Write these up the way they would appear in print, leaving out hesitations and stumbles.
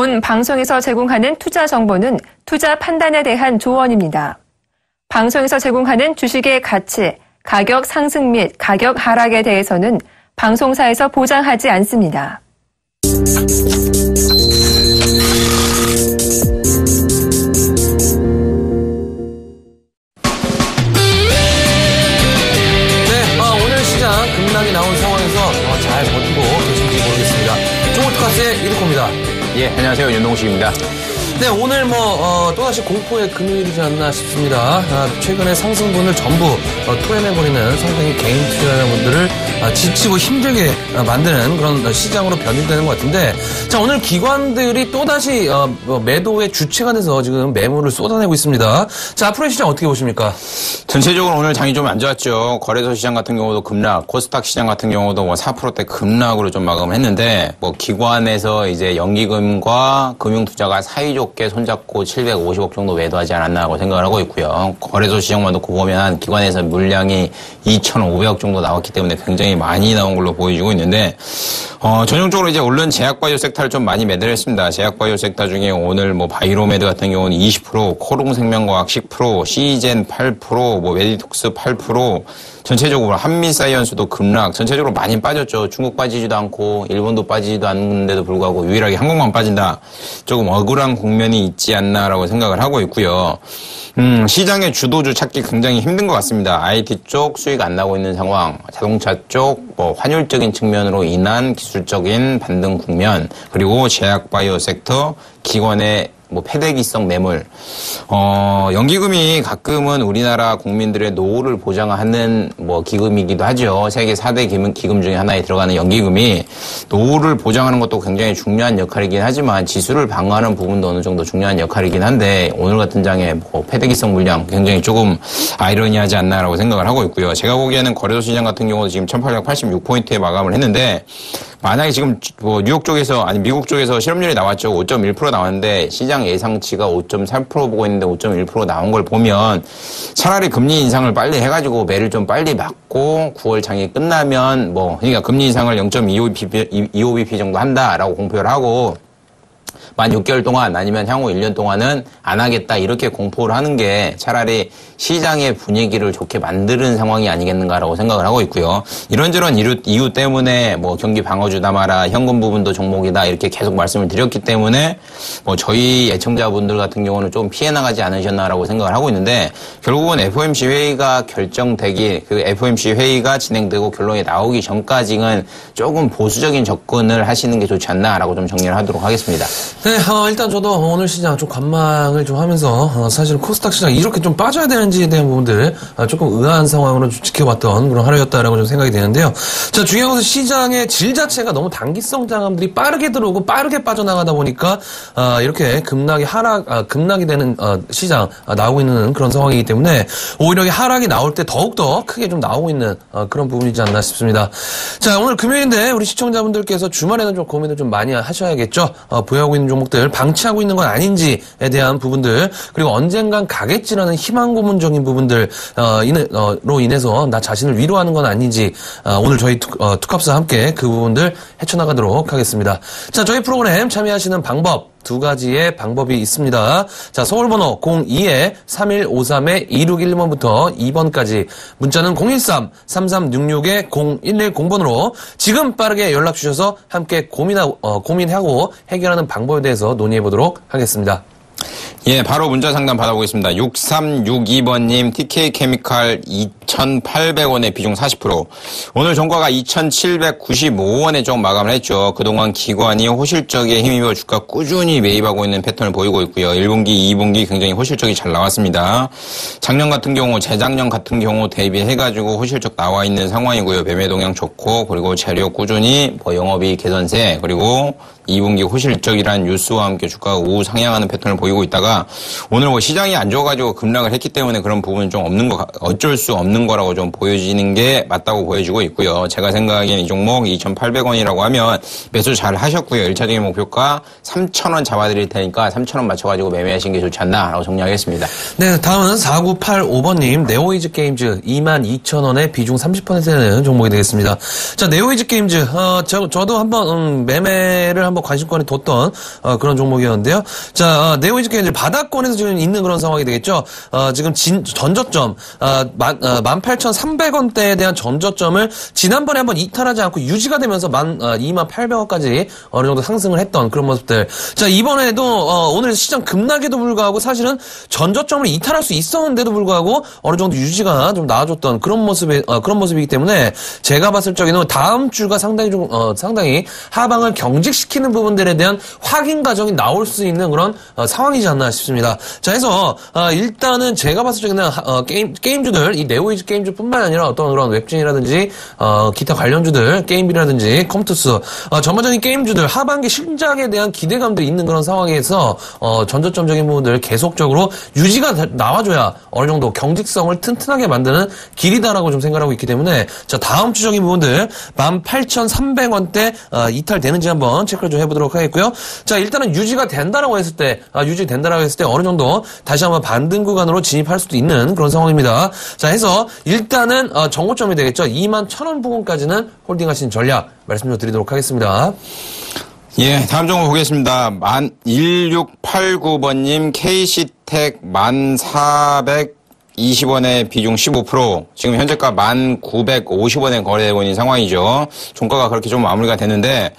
본 방송에서 제공하는 투자 정보는 투자 판단에 대한 조언입니다. 방송에서 제공하는 주식의 가치, 가격 상승 및 가격 하락에 대해서는 방송사에서 보장하지 않습니다. 오늘 시장 급락이 나온 상황에서 잘 버티고 계신지 모르겠습니다. 종합투카스의 이득호입니다. 예, 안녕하세요. 윤동식입니다. 네, 오늘 또다시 공포의 금요일이지 않나 싶습니다. 최근에 상승분을 전부 토해내버리는 상당히 개인 투자자분들을 지치고 힘들게 만드는 그런 시장으로 변질되는 것 같은데, 자, 오늘 기관들이 또다시 매도의 주체가 돼서 지금 매물을 쏟아내고 있습니다. 자, 앞으로의 시장 어떻게 보십니까? 전체적으로 오늘 장이 좀 안 좋았죠. 거래소 시장 같은 경우도 급락, 코스닥 시장 같은 경우도 4%대 급락으로 좀 마감을 했는데, 기관에서 이제 연기금과 금융투자가 사이좋게 손잡고 750억 정도 매도하지 않았나라고 생각을 하고 있고요. 거래소 시장만 놓고 보면 기관에서 물량이 2,500억 정도 나왔기 때문에 굉장히 많이 나온 걸로 보여지고 있는데, 전형적으로 이제 오른 제약바이오 섹터를 좀 많이 매도를 했습니다. 제약바이오 섹터 중에 오늘 바이로메드 같은 경우는 20%, 코롱생명과학 10%, 시젠 8%, 메디톡스 8%, 전체적으로 한미사이언스도 급락, 전체적으로 많이 빠졌죠. 중국 빠지지도 않고 일본도 빠지지도 않는데도 불구하고 유일하게 한국만 빠진다. 조금 억울한 국면이 있지 않나라고 생각을 하고 있고요. 시장의 주도주 찾기 굉장히 힘든 것 같습니다. IT 쪽 수익 안 나고 있는 상황, 자동차 쪽 환율적인 측면으로 인한 기술적인 반등 국면, 그리고 제약바이오 섹터, 기관의 패대기성 매물, 연기금이 가끔은 우리나라 국민들의 노후를 보장하는 기금이기도 하죠. 세계 4대 기금 중에 하나에 들어가는 연기금이 노후를 보장하는 것도 굉장히 중요한 역할이긴 하지만 지수를 방어하는 부분도 어느 정도 중요한 역할이긴 한데, 오늘 같은 장에 패대기성 물량 굉장히 조금 아이러니하지 않나라고 생각을 하고 있고요. 제가 보기에는 거래소 시장 같은 경우도 지금 1886포인트에 마감을 했는데, 만약에 지금 뉴욕 쪽에서, 아니 미국 쪽에서 실업률이 나왔죠. 5.1% 나왔는데 시장 예상치가 5.3% 보고 있는데 5.1% 나온 걸 보면 차라리 금리 인상을 빨리 해가지고 매를 좀 빨리 막고 9월 장이 끝나면 그러니까 금리 인상을 0.25bp 정도 한다라고 공표를 하고 만 6개월 동안 아니면 향후 1년 동안은 안 하겠다 이렇게 공포를 하는 게 차라리 시장의 분위기를 좋게 만드는 상황이 아니겠는가라고 생각을 하고 있고요. 이런저런 이유 때문에 경기 방어주다 마라, 현금 부분도 종목이다 이렇게 계속 말씀을 드렸기 때문에 저희 애청자분들 같은 경우는 좀 피해 나가지 않으셨나라고 생각을 하고 있는데, 결국은 FOMC 회의가 결정되기, 그 FOMC 회의가 진행되고 결론이 나오기 전까지는 조금 보수적인 접근을 하시는 게 좋지 않나라고 좀 정리를 하도록 하겠습니다. 네, 일단 저도 오늘 시장 좀 관망을 좀 하면서 사실 코스닥 시장 이렇게 좀 빠져야 되는지에 대한 부분들 조금 의아한 상황으로 좀 지켜봤던 그런 하루였다라고 좀 생각이 되는데요. 자, 중요한 것은 시장의 질 자체가 너무 단기성 자금들이 빠르게 들어오고 빠르게 빠져나가다 보니까 이렇게 급락이 되는 시장 나오고 있는 그런 상황이기 때문에 오히려 하락이 나올 때 더욱더 크게 좀 나오고 있는 그런 부분이지 않나 싶습니다. 자, 오늘 금요일인데 우리 시청자분들께서 주말에는 좀 고민을 좀 많이 하셔야겠죠. 보유하고 있는 종목들 방치하고 있는 건 아닌지에 대한 부분들, 그리고 언젠간 가겠지라는 희망 고문적인 부분들 로 인해서 나 자신을 위로하는 건 아닌지 오늘 저희 투캅스와 함께 그 부분들 헤쳐나가도록 하겠습니다. 자, 저희 프로그램 참여하시는 방법 두 가지의 방법이 있습니다. 자, 서울번호 02-3153-2611번부터 2번까지, 문자는 013-3366-0110번으로 지금 빠르게 연락 주셔서 함께 고민하고 해결하는 방법에 대해서 논의해보도록 하겠습니다. 예, 바로 문자 상담 받아보겠습니다. 6362번님, TK케미칼 2,800원에 비중 40%. 오늘 종가가 2,795원에 좀 마감을 했죠. 그동안 기관이 호실적에 힘입어 주가 꾸준히 매입하고 있는 패턴을 보이고 있고요. 1분기, 2분기 굉장히 호실적이 잘 나왔습니다. 작년 같은 경우, 재작년 같은 경우 대비해가지고 호실적 나와 있는 상황이고요. 매매 동향 좋고, 그리고 재료 꾸준히 영업이익 개선세, 그리고 2분기 호실적이라는 뉴스와 함께 주가가 우상향하는 패턴을 보이고 있다가 보니까 오늘 뭐 시장이 안 좋아가지고 급락을 했기 때문에 그런 부분은 좀 어쩔 수 없는 거라고 좀 보여지는 게 맞다고 보여지고 있고요. 제가 생각하기엔 이 종목 2,800원이라고 하면 매수 잘 하셨고요. 1차적인 목표가 3,000원 잡아드릴 테니까 3,000원 맞춰가지고 매매하시는 게 좋지 않나라고 정리하겠습니다. 네, 다음은 4985번님, 네오이즈 게임즈 22,000원에 비중 30% 되는 종목이 되겠습니다. 자, 네오이즈 게임즈, 저도 한번, 매매를 한번 관심권에 뒀던, 그런 종목이었는데요. 자, 네오이즈 게임즈 바닥권에서 지금 있는 그런 상황이 되겠죠. 지금 전저점, 18,300원대에 대한 전저점을 지난번에 한번 이탈하지 않고 유지가 되면서 28,000원까지 어느 정도 상승을 했던 그런 모습들. 자, 이번에도, 오늘 시장 급락에도 불구하고 사실은 전저점을 이탈할 수 있었는데도 불구하고 어느 정도 유지가 좀 나아졌던 그런 모습이기 때문에 제가 봤을 적에는 다음 주가 상당히 하방을 경직시키는 부분들에 대한 확인 과정이 나올 수 있는 그런 상황이지 않나 싶습니다. 자, 해서 일단은 제가 봤을 적에는 게임주들, 이 네오이즈 게임주뿐만 아니라 어떤 그런 웹진이라든지 기타 관련주들, 게임비라든지 컴투스, 전반적인 게임주들 하반기 신작에 대한 기대감도 있는 그런 상황에서 전저점적인 부분들 계속적으로 유지가 나와줘야 어느 정도 경직성을 튼튼하게 만드는 길이다라고 좀 생각하고 있기 때문에 자, 다음 주적인 부분들 18,300원대 이탈되는지 한번 체크를 좀 해보도록 하겠고요. 자, 일단은 유지가 된다라고 했을 때 어느 정도 다시 한번 반등 구간으로 진입할 수도 있는 그런 상황입니다. 자, 해서 일단은 정고점이 되겠죠. 21,000원 부근까지는 홀딩하신 전략 말씀 좀 드리도록 하겠습니다. 예, 다음 종목 보겠습니다. 1689번님 KC텍 1,420원에 비중 15%, 지금 현재가 1,950원에 거래되고 있는 상황이죠. 종가가 그렇게 좀 마무리가 됐는데,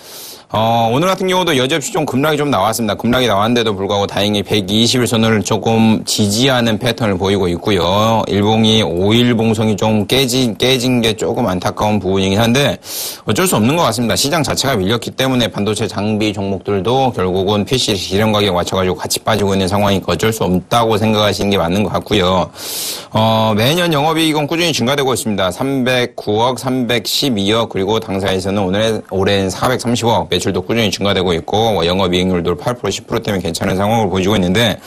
오늘 같은 경우도 여지없이 좀 급락이 좀 나왔습니다. 급락이 나왔는데도 불구하고 다행히 120일선을 조금 지지하는 패턴을 보이고 있고요. 일봉이 5일 봉성이 좀 깨진 게 조금 안타까운 부분이긴 한데 어쩔 수 없는 것 같습니다. 시장 자체가 밀렸기 때문에 반도체 장비 종목들도 결국은 PC 실현 가격에 맞춰가지고 같이 빠지고 있는 상황이니까 어쩔 수 없다고 생각하시는 게 맞는 것 같고요. 매년 영업이익은 꾸준히 증가되고 있습니다. 309억, 312억, 그리고 당사에서는 올해는 430억, 매출도 꾸준히 증가되고 있고 영업이익률도 8%, 10% 때문에 괜찮은 상황을 보여주고 있는데,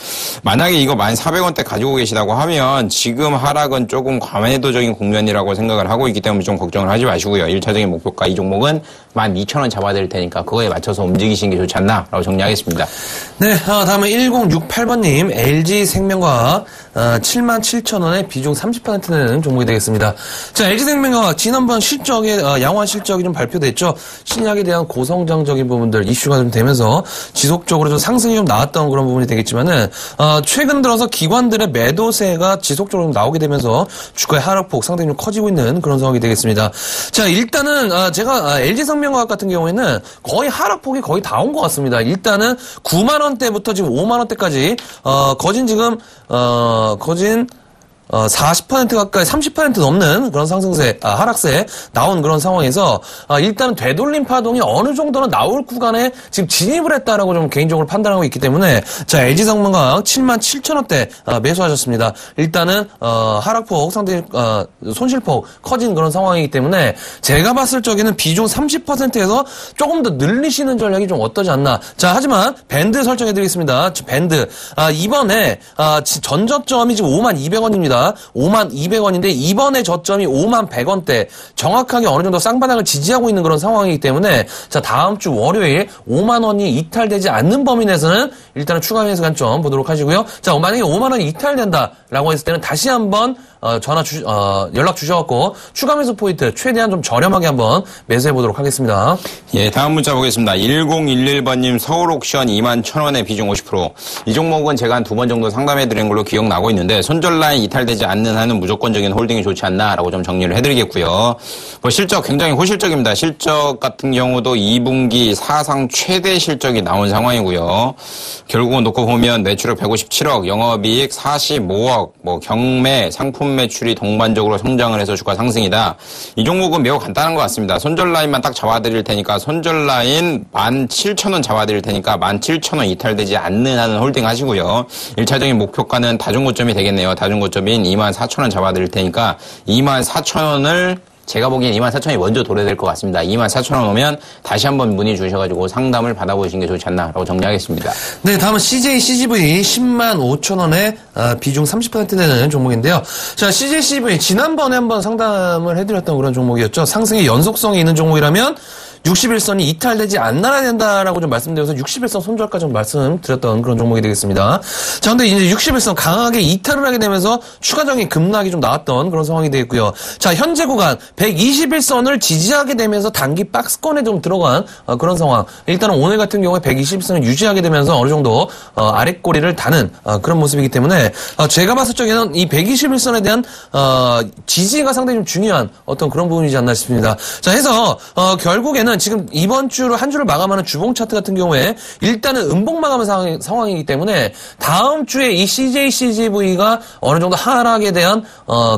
만약에 이거 1,400원대 가지고 계시다고 하면 지금 하락은 조금 과매도적인 국면이라고 생각을 하고 있기 때문에 좀 걱정을 하지 마시고요. 1차적인 목표가 이 종목은 12,000원 잡아드릴 테니까 그거에 맞춰서 움직이시는 게 좋지 않나라고 정리하겠습니다. 네, 다음은 1068번님 LG생명과학 77,000원에 비중 30% 되는 종목이 되겠습니다. 자, LG생명과학 지난번 실적에 양호한 실적이 좀 발표됐죠. 신약에 대한 고성장적인 부분들 이슈가 좀 되면서 지속적으로 좀 상승이 좀 나왔던 그런 부분이 되겠지만은 최근 들어서 기관들의 매도세가 지속적으로 좀 나오게 되면서 주가의 하락폭 상당히 좀 커지고 있는 그런 상황이 되겠습니다. 자, 일단은 제가 LG생명과학 같은 경우에는 거의 하락폭이 거의 다 온 것 같습니다. 일단은 9만 원대부터 지금 5만 원대까지 거진 40% 가까이 30% 넘는 그런 하락세 나온 그런 상황에서 일단 되돌림 파동이 어느 정도는 나올 구간에 지금 진입을 했다라고 좀 개인적으로 판단하고 있기 때문에 자, LG생명과학 77,000원대 매수하셨습니다. 일단은 하락폭 상당히 손실폭 커진 그런 상황이기 때문에 제가 봤을 적에는 비중 30%에서 조금 더 늘리시는 전략이 좀 어떠지 않나. 자, 하지만 밴드 설정해 드리겠습니다. 밴드 이번에 전저점이 지금 52,000원입니다. 52,000원인데 이번에 저점이 51,000원대, 정확하게 어느 정도 쌍바닥을 지지하고 있는 그런 상황이기 때문에 자, 다음 주 월요일 5만 원이 이탈되지 않는 범위 내에서는 일단은 추가 매수 관점 보도록 하시고요. 자, 만약에 5만 원이 이탈된다라고 했을 때는 다시 한번 연락 주셔갖고 추가 매수 포인트 최대한 좀 저렴하게 한번 매수해 보도록 하겠습니다. 예, 다음 문자 보겠습니다. 1011번님 서울옥션 21,000원에 비중 50%. 이 종목은 제가 한 2번 정도 상담해 드린 걸로 기억나고 있는데 손절라인 이탈되지 않는 한은 무조건적인 홀딩이 좋지 않나라고 좀 정리를 해드리겠고요. 실적 굉장히 호실적입니다. 실적 같은 경우도 2분기 사상 최대 실적이 나온 상황이고요. 결국은 놓고 보면 매출액 157억, 영업이익 45억, 경매, 상품 매출이 동반적으로 성장을 해서 주가 상승이다. 이 종목은 매우 간단한 것 같습니다. 손절 라인만 딱 잡아드릴 테니까 손절 라인 17,000원 잡아드릴 테니까 17,000원 이탈되지 않는 한은 홀딩 하시고요. 1차적인 목표가는 다중고점이 되겠네요. 다중고점인 24,000원 잡아드릴 테니까 24,000원을 제가 보기엔 24,000원이 먼저 도래될 것 같습니다. 24,000원 오면 다시 한번 문의 주셔가지고 상담을 받아보시는 게 좋지 않나라고 정리하겠습니다. 네, 다음은 CJ CGV 10만 5천 원에 비중 30% 되는 종목인데요. 자, CJ CGV 지난번에 한번 상담을 해드렸던 그런 종목이었죠. 상승의 연속성이 있는 종목이라면 61선이 이탈되지 않아야 된다라고 좀 말씀드려서 61선 손절까지 좀 말씀드렸던 그런 종목이 되겠습니다. 자, 근데 이제 61선 강하게 이탈을 하게 되면서 추가적인 급락이 좀 나왔던 그런 상황이 되겠고요. 자, 현재 구간 121선을 지지하게 되면서 단기 박스권에 좀 들어간 그런 상황. 일단은 오늘 같은 경우에 121선을 유지하게 되면서 어느 정도 아랫꼬리를 다는 그런 모습이기 때문에 제가 봤을 적에는 이 121선에 대한 지지가 상당히 좀 중요한 어떤 그런 부분이지 않나 싶습니다. 자, 해서 결국에는 지금 이번 주로 한 주를 마감하는 주봉 차트 같은 경우에 일단은 음봉 마감 상황이기 때문에 다음 주에 이 CJ CGV가 어느 정도 하락에 대한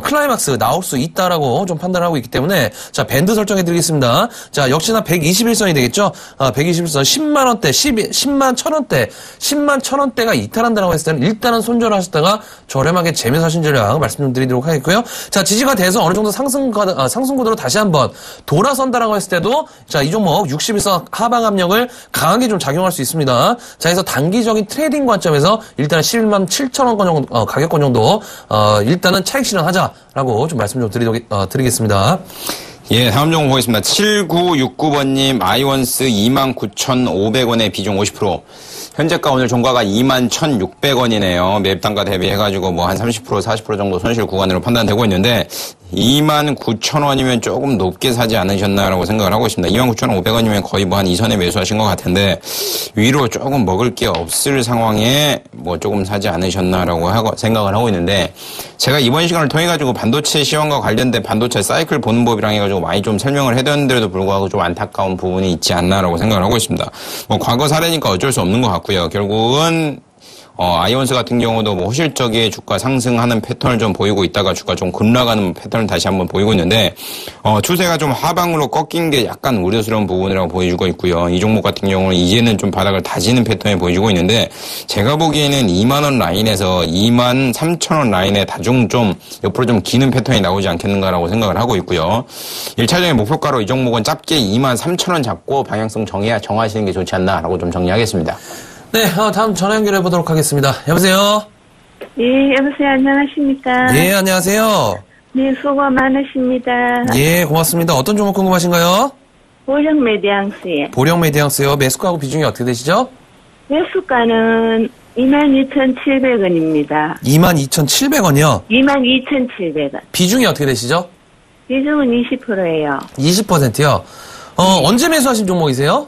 클라이막스 나올 수 있다라고 좀 판단하고 있기 때문에 자, 밴드 설정해 드리겠습니다. 자, 역시나 121선이 되겠죠. 121선 10만 원대, 10만 1,000원대, 10만 1,000원대가 이탈한다라고 했을 때는 일단은 손절하셨다가 저렴하게 재매수하신 전략 말씀 좀 드리도록 하겠고요. 자, 지지가 돼서 어느 정도 상승 구도로 다시 한번 돌아선다라고 했을 때도 자, 이 종목 61선 하방 압력을 강하게 좀 작용할 수 있습니다. 자, 그래서 단기적인 트레이딩 관점에서 일단은 11만 7천 원 정도 가격권 정도 일단은 차익 실현하자라고 좀 말씀 좀 드리겠습니다. 예, 다음 종목 보겠습니다. 7969번님, 아이원스 29,500원에 비중 50%. 현재가 오늘 종가가 21,600원이네요. 매입 단가 대비해가지고 뭐 한 30%, 40% 정도 손실 구간으로 판단되고 있는데, 29,000원이면 조금 높게 사지 않으셨나라고 생각을 하고 있습니다. 29,500원이면 거의 뭐 한 2선에 매수하신 것 같은데, 위로 조금 먹을 게 없을 상황에 뭐 조금 사지 않으셨나라고 생각을 하고 있는데, 제가 이번 시간을 통해가지고 반도체 시황과 관련된 반도체 사이클 보는 법이랑 해가지고 많이 좀 설명을 해드렸는데도 불구하고 좀 안타까운 부분이 있지 않나라고 생각을 하고 있습니다. 뭐 과거 사례니까 어쩔 수 없는 것 같고요. 결국은 아이온스 같은 경우도 뭐 호실적인 주가 상승하는 패턴을 좀 보이고 있다가 주가 좀 급락하는 패턴을 다시 한번 보이고 있는데, 추세가 좀 하방으로 꺾인 게 약간 우려스러운 부분이라고 보여주고 있고요. 이 종목 같은 경우는 이제는 좀 바닥을 다지는 패턴이 보여주고 있는데, 제가 보기에는 2만원 라인에서 23,000원 라인에 다중 좀 옆으로 좀 기는 패턴이 나오지 않겠는가라고 생각을 하고 있고요. 1차적인 목표가로 이 종목은 짧게 23,000원 잡고 방향성 정하시는 게 좋지 않나라고 좀 정리하겠습니다. 네, 다음 전화 연결해 보도록 하겠습니다. 여보세요? 예, 여보세요. 안녕하십니까? 예, 안녕하세요. 네, 수고 많으십니다. 예, 고맙습니다. 어떤 종목 궁금하신가요? 보령 메디앙스에. 보령 메디앙스요. 매수가하고 비중이 어떻게 되시죠? 매수가는 22,700원입니다. 22,700원이요? 22,700원. 비중이 어떻게 되시죠? 비중은 20%예요. 20%요? 언제 매수하신 종목이세요?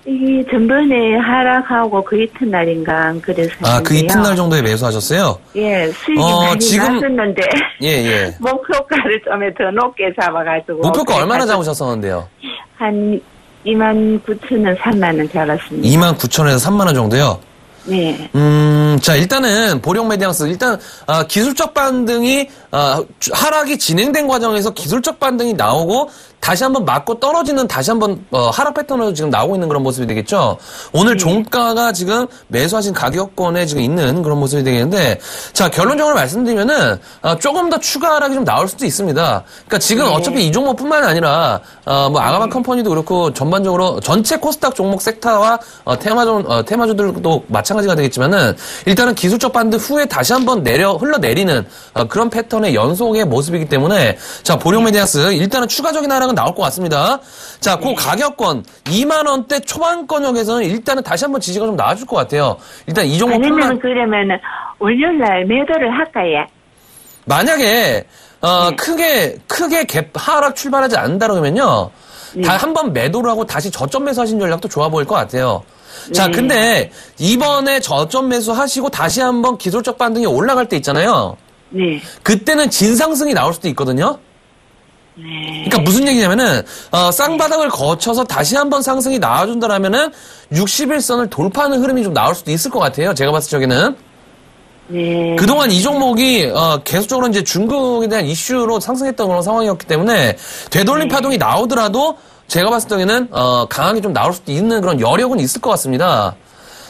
이게 전번에 하락하고 그 이튿날인가 그래서 아, 그 이튿날 정도에 매수하셨어요? 예, 수익이 많이 지금 났었는데 예. 목표가를 좀 더 높게 잡아가지고 목표가 얼마나 잡으셨었는데요? 한 29,000원, 3만원 잡았습니다. 29,000원에서 3만원 정도요? 네. 자, 일단은, 보령 메디앙스, 일단, 기술적 반등이, 하락이 진행된 과정에서 기술적 반등이 나오고, 다시 한번 맞고 떨어지는 다시 한번 하락 패턴으로 지금 나오고 있는 그런 모습이 되겠죠. 오늘 종가가 지금 매수하신 가격권에 지금 있는 그런 모습이 되겠는데, 자, 결론적으로 말씀드리면은 조금 더 추가 하락이 좀 나올 수도 있습니다. 그러니까 지금 어차피 이 종목뿐만 아니라 뭐 아가마 컴퍼니도 그렇고 전반적으로 전체 코스닥 종목 섹터와 테마주들도 마찬가지가 되겠지만은 일단은 기술적 반등 후에 다시 한번 흘러내리는 그런 패턴의 연속의 모습이기 때문에 자, 보령 메디아스 일단은 추가적인 하락은 나올 것 같습니다. 자, 그 가격권 2만 원대 초반권역에서는 일단은 다시 한번 지지가 좀 나와줄 것 같아요. 일단 이 종목 아니면 그러면은 월요일날 매도를 할까요? 만약에 크게 갭 하락 출발하지 않는다 그러면요. 다 한번 매도를 하고 다시 저점 매수하신 전략도 좋아 보일 것 같아요. 자, 근데 이번에 저점 매수하시고 다시 한번 기술적 반등이 올라갈 때 있잖아요. 네. 그때는 진상승이 나올 수도 있거든요. 네. 그러니까 무슨 얘기냐면은 쌍바닥을 거쳐서 다시 한번 상승이 나와준다라면은 61선을 돌파하는 흐름이 좀 나올 수도 있을 것 같아요. 제가 봤을 적에는. 네. 그동안 이 종목이 계속적으로 이제 중국에 대한 이슈로 상승했던 그런 상황이었기 때문에 되돌림 파동이 나오더라도 제가 봤을 적에는 강하게 좀 나올 수도 있는 그런 여력은 있을 것 같습니다.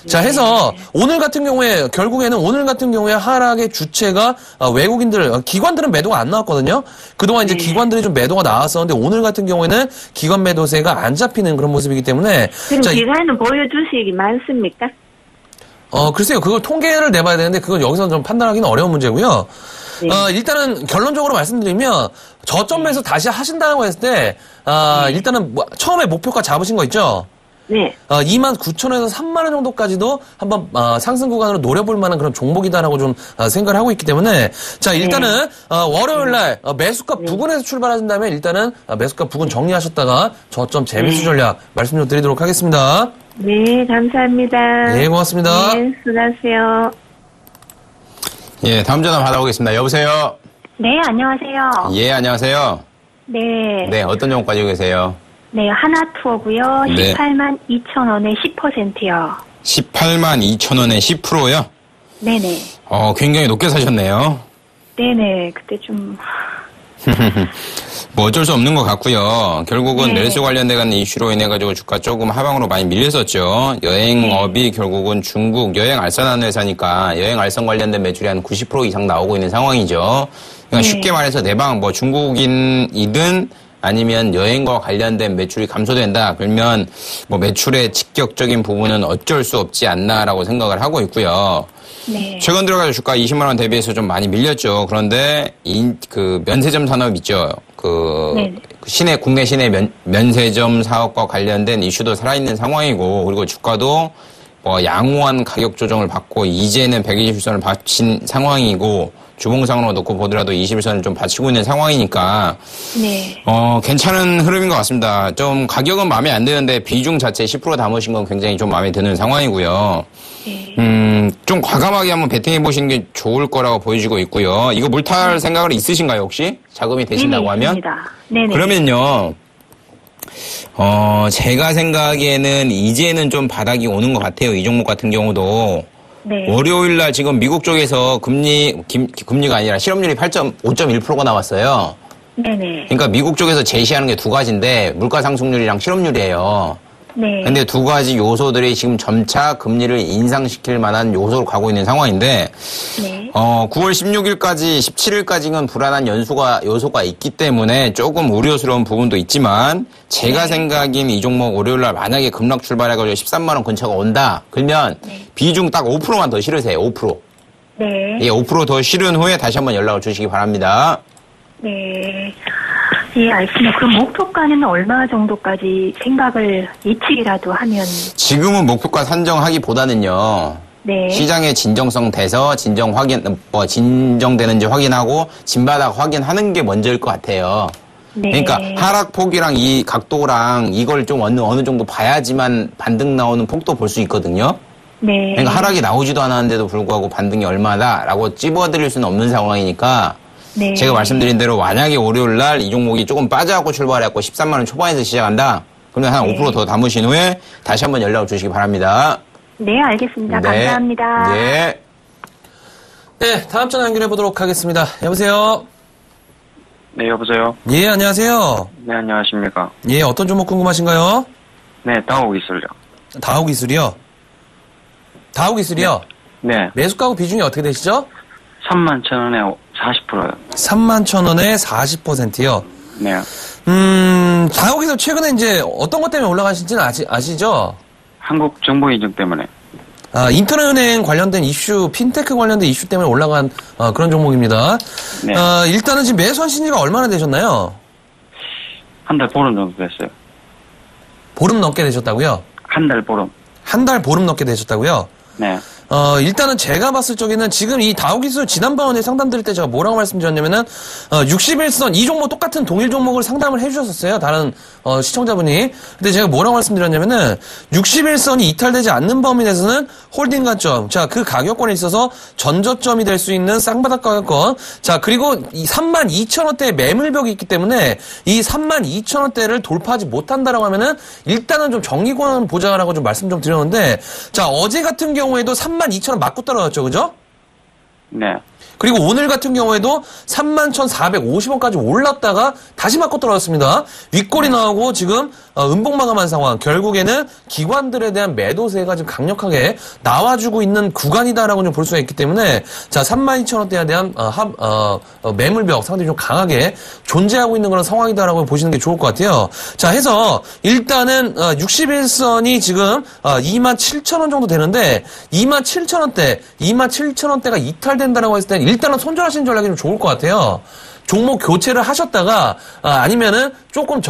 자, 해서 오늘 같은 경우에 하락의 주체가 외국인들, 기관들은 매도가 안 나왔거든요. 그동안 이제 기관들이 좀 매도가 나왔었는데 오늘 같은 경우에는 기관 매도세가 안 잡히는 그런 모습이기 때문에. 그럼 자, 기관은 보여주식이 많습니까? 글쎄요. 그걸 통계를 내봐야 되는데 그건 여기서 좀 판단하기는 어려운 문제고요. 네. 일단은 결론적으로 말씀드리면 저점에서 다시 하신다고 했을 때, 일단은 처음에 목표가 잡으신 거 있죠? 네. 29,000원에서 3만원 정도까지도 한번, 상승 구간으로 노려볼 만한 그런 종목이다라고 좀, 생각을 하고 있기 때문에, 자, 일단은, 월요일 날, 매수가 부근에서 출발하신다면 일단은, 매수가 부근 정리하셨다가 저점 재매수 전략 말씀 좀 드리도록 하겠습니다. 네, 감사합니다. 네, 고맙습니다. 네, 수고하세요. 예, 다음 전화 받아보겠습니다. 여보세요? 네, 안녕하세요. 예, 안녕하세요. 네. 네, 어떤 종목 가지고 계세요? 네, 하나투어고요. 네. 18만 2천원에 10%요. 18만 2천 원에 10%요? 네네. 굉장히 높게 사셨네요. 네네. 그때 좀, 뭐 어쩔 수 없는 것 같고요. 결국은 네. 렐스 관련된 이슈로 인해 가지고 주가 조금 하방으로 많이 밀렸었죠. 여행업이 결국은 중국 여행 알선하는 회사니까 여행 알선 관련된 매출이 한 90% 이상 나오고 있는 상황이죠. 그러니까 네. 쉽게 말해서 내방 뭐 중국인이든 아니면 여행과 관련된 매출이 감소된다. 그러면 뭐 매출의 직격적인 부분은 어쩔 수 없지 않나라고 생각을 하고 있고요. 네. 최근 들어가서 주가 20만 원 대비해서 좀 많이 밀렸죠. 그런데 그 면세점 산업 있죠. 네네. 국내 시내 면세점 사업과 관련된 이슈도 살아있는 상황이고, 그리고 주가도 뭐 양호한 가격 조정을 받고 이제는 120선을 받친 상황이고, 주봉상으로 놓고 보더라도 21선을 좀 받치고 있는 상황이니까 네. 괜찮은 흐름인 것 같습니다. 좀 가격은 마음에 안 드는데 비중 자체 10% 담으신 건 굉장히 좀 마음에 드는 상황이고요. 네. 좀 과감하게 한번 베팅해 보시는 게 좋을 거라고 보여지고 있고요. 이거 물탈 생각을 있으신가요, 혹시? 자금이 되신다고 하면? 있습니다. 네네. 그러면요. 제가 생각에는 이제는 좀 바닥이 오는 것 같아요. 이 종목 같은 경우도. 네. 월요일 날 지금 미국 쪽에서 금리가 아니라 실업률이 5.1%가 나왔어요. 네네. 그러니까 미국 쪽에서 제시하는 게 두 가지인데 물가 상승률이랑 실업률이에요. 네. 근데 두 가지 요소들이 지금 점차 금리를 인상시킬 만한 요소로 가고 있는 상황인데, 네. 9월 16일까지, 17일까지는 불안한 요소가 있기 때문에 조금 우려스러운 부분도 있지만, 제가 생각인 이 종목 월요일날 만약에 급락 출발해가지고 13만원 근처가 온다, 그러면 비중 딱 5%만 더 실으세요, 5%. 네. 예, 5% 더 실은 후에 다시 한번 연락을 주시기 바랍니다. 네. 예, 알겠습니다. 그럼 목표가는 얼마 정도까지 생각을 예측이라도 하면. 지금은 목표가 산정하기보다는요, 네. 시장의 진정성 돼서 진정되는지 확인하고 진바닥 확인하는 게 먼저일 것 같아요. 네. 그러니까 하락폭이랑 이 각도랑 이걸 좀 어느 정도 봐야지만 반등 나오는 폭도 볼 수 있거든요. 네. 그러니까 하락이 나오지도 않았는데도 불구하고 반등이 얼마다라고 찝어드릴 수는 없는 상황이니까, 네. 제가 말씀드린 대로 만약에 월요일 날 이 종목이 조금 빠져갖고 출발해갖고 13만 원 초반에서 시작한다, 그러면 한 5% 더 담으신 후에 다시 한번 연락을 주시기 바랍니다. 네, 알겠습니다. 네. 감사합니다. 네. 네, 다음 전화 연결해 보도록 하겠습니다. 여보세요? 네, 여보세요? 예, 안녕하세요. 네, 안녕하십니까? 예, 어떤 종목 궁금하신가요? 네, 다오기술요. 다우기술이요? 다우기술이요? 네, 매수가구 비중이 어떻게 되시죠? 31,000원에 40%요. 31,000원에 40%요. 네. 다우기술 최근에 이제 어떤 것 때문에 올라가신지는 아시죠? 한국 정보 인증 때문에. 인터넷은행 관련된 이슈, 핀테크 관련된 이슈 때문에 올라간 그런 종목입니다. 네. 일단은 지금 매수하신 지가 얼마나 되셨나요? 한 달 보름 정도 됐어요. 보름 넘게 되셨다고요? 한 달 보름. 한 달 보름 넘게 되셨다고요? 네. 일단은 제가 봤을 적에는 지금 이 다우기술 지난번에 상담 드릴 때 제가 뭐라고 말씀드렸냐면은 61선 이 종목 똑같은 동일 종목을 상담을 해주셨었어요. 다른 시청자분이. 근데 제가 뭐라고 말씀드렸냐면은 61선이 이탈되지 않는 범위 내에서는 홀딩 가점. 자, 그 가격권에 있어서 전저점이 될 수 있는 쌍바닥 가격권. 자, 그리고 이 32,000원대의 매물벽이 있기 때문에 이 32,000원대를 돌파하지 못한다라고 하면은 일단은 좀 정리권 보자라고 좀 말씀 좀 드렸는데, 자, 어제 같은 경우에도 32,000원 맞고 떨어졌죠, 그죠? 네. 그리고 오늘 같은 경우에도 31,450원까지 올랐다가 다시 맞고 떨어졌습니다. 윗골이 나오고 지금 음봉 마감한 상황. 결국에는 기관들에 대한 매도세가 지금 강력하게 나와주고 있는 구간이다라고 좀 볼 수가 있기 때문에 자 32,000원대에 대한 매물벽 상당히 좀 강하게 존재하고 있는 그런 상황이다라고 보시는 게 좋을 것 같아요. 자 해서 일단은 61선이 지금 27,000원 정도 되는데 27,000원대가 이탈된다라고 했을 때 일단은 손절하시는 전략이 좀 좋을 것 같아요. 종목 교체를 하셨다가 아니면은 조금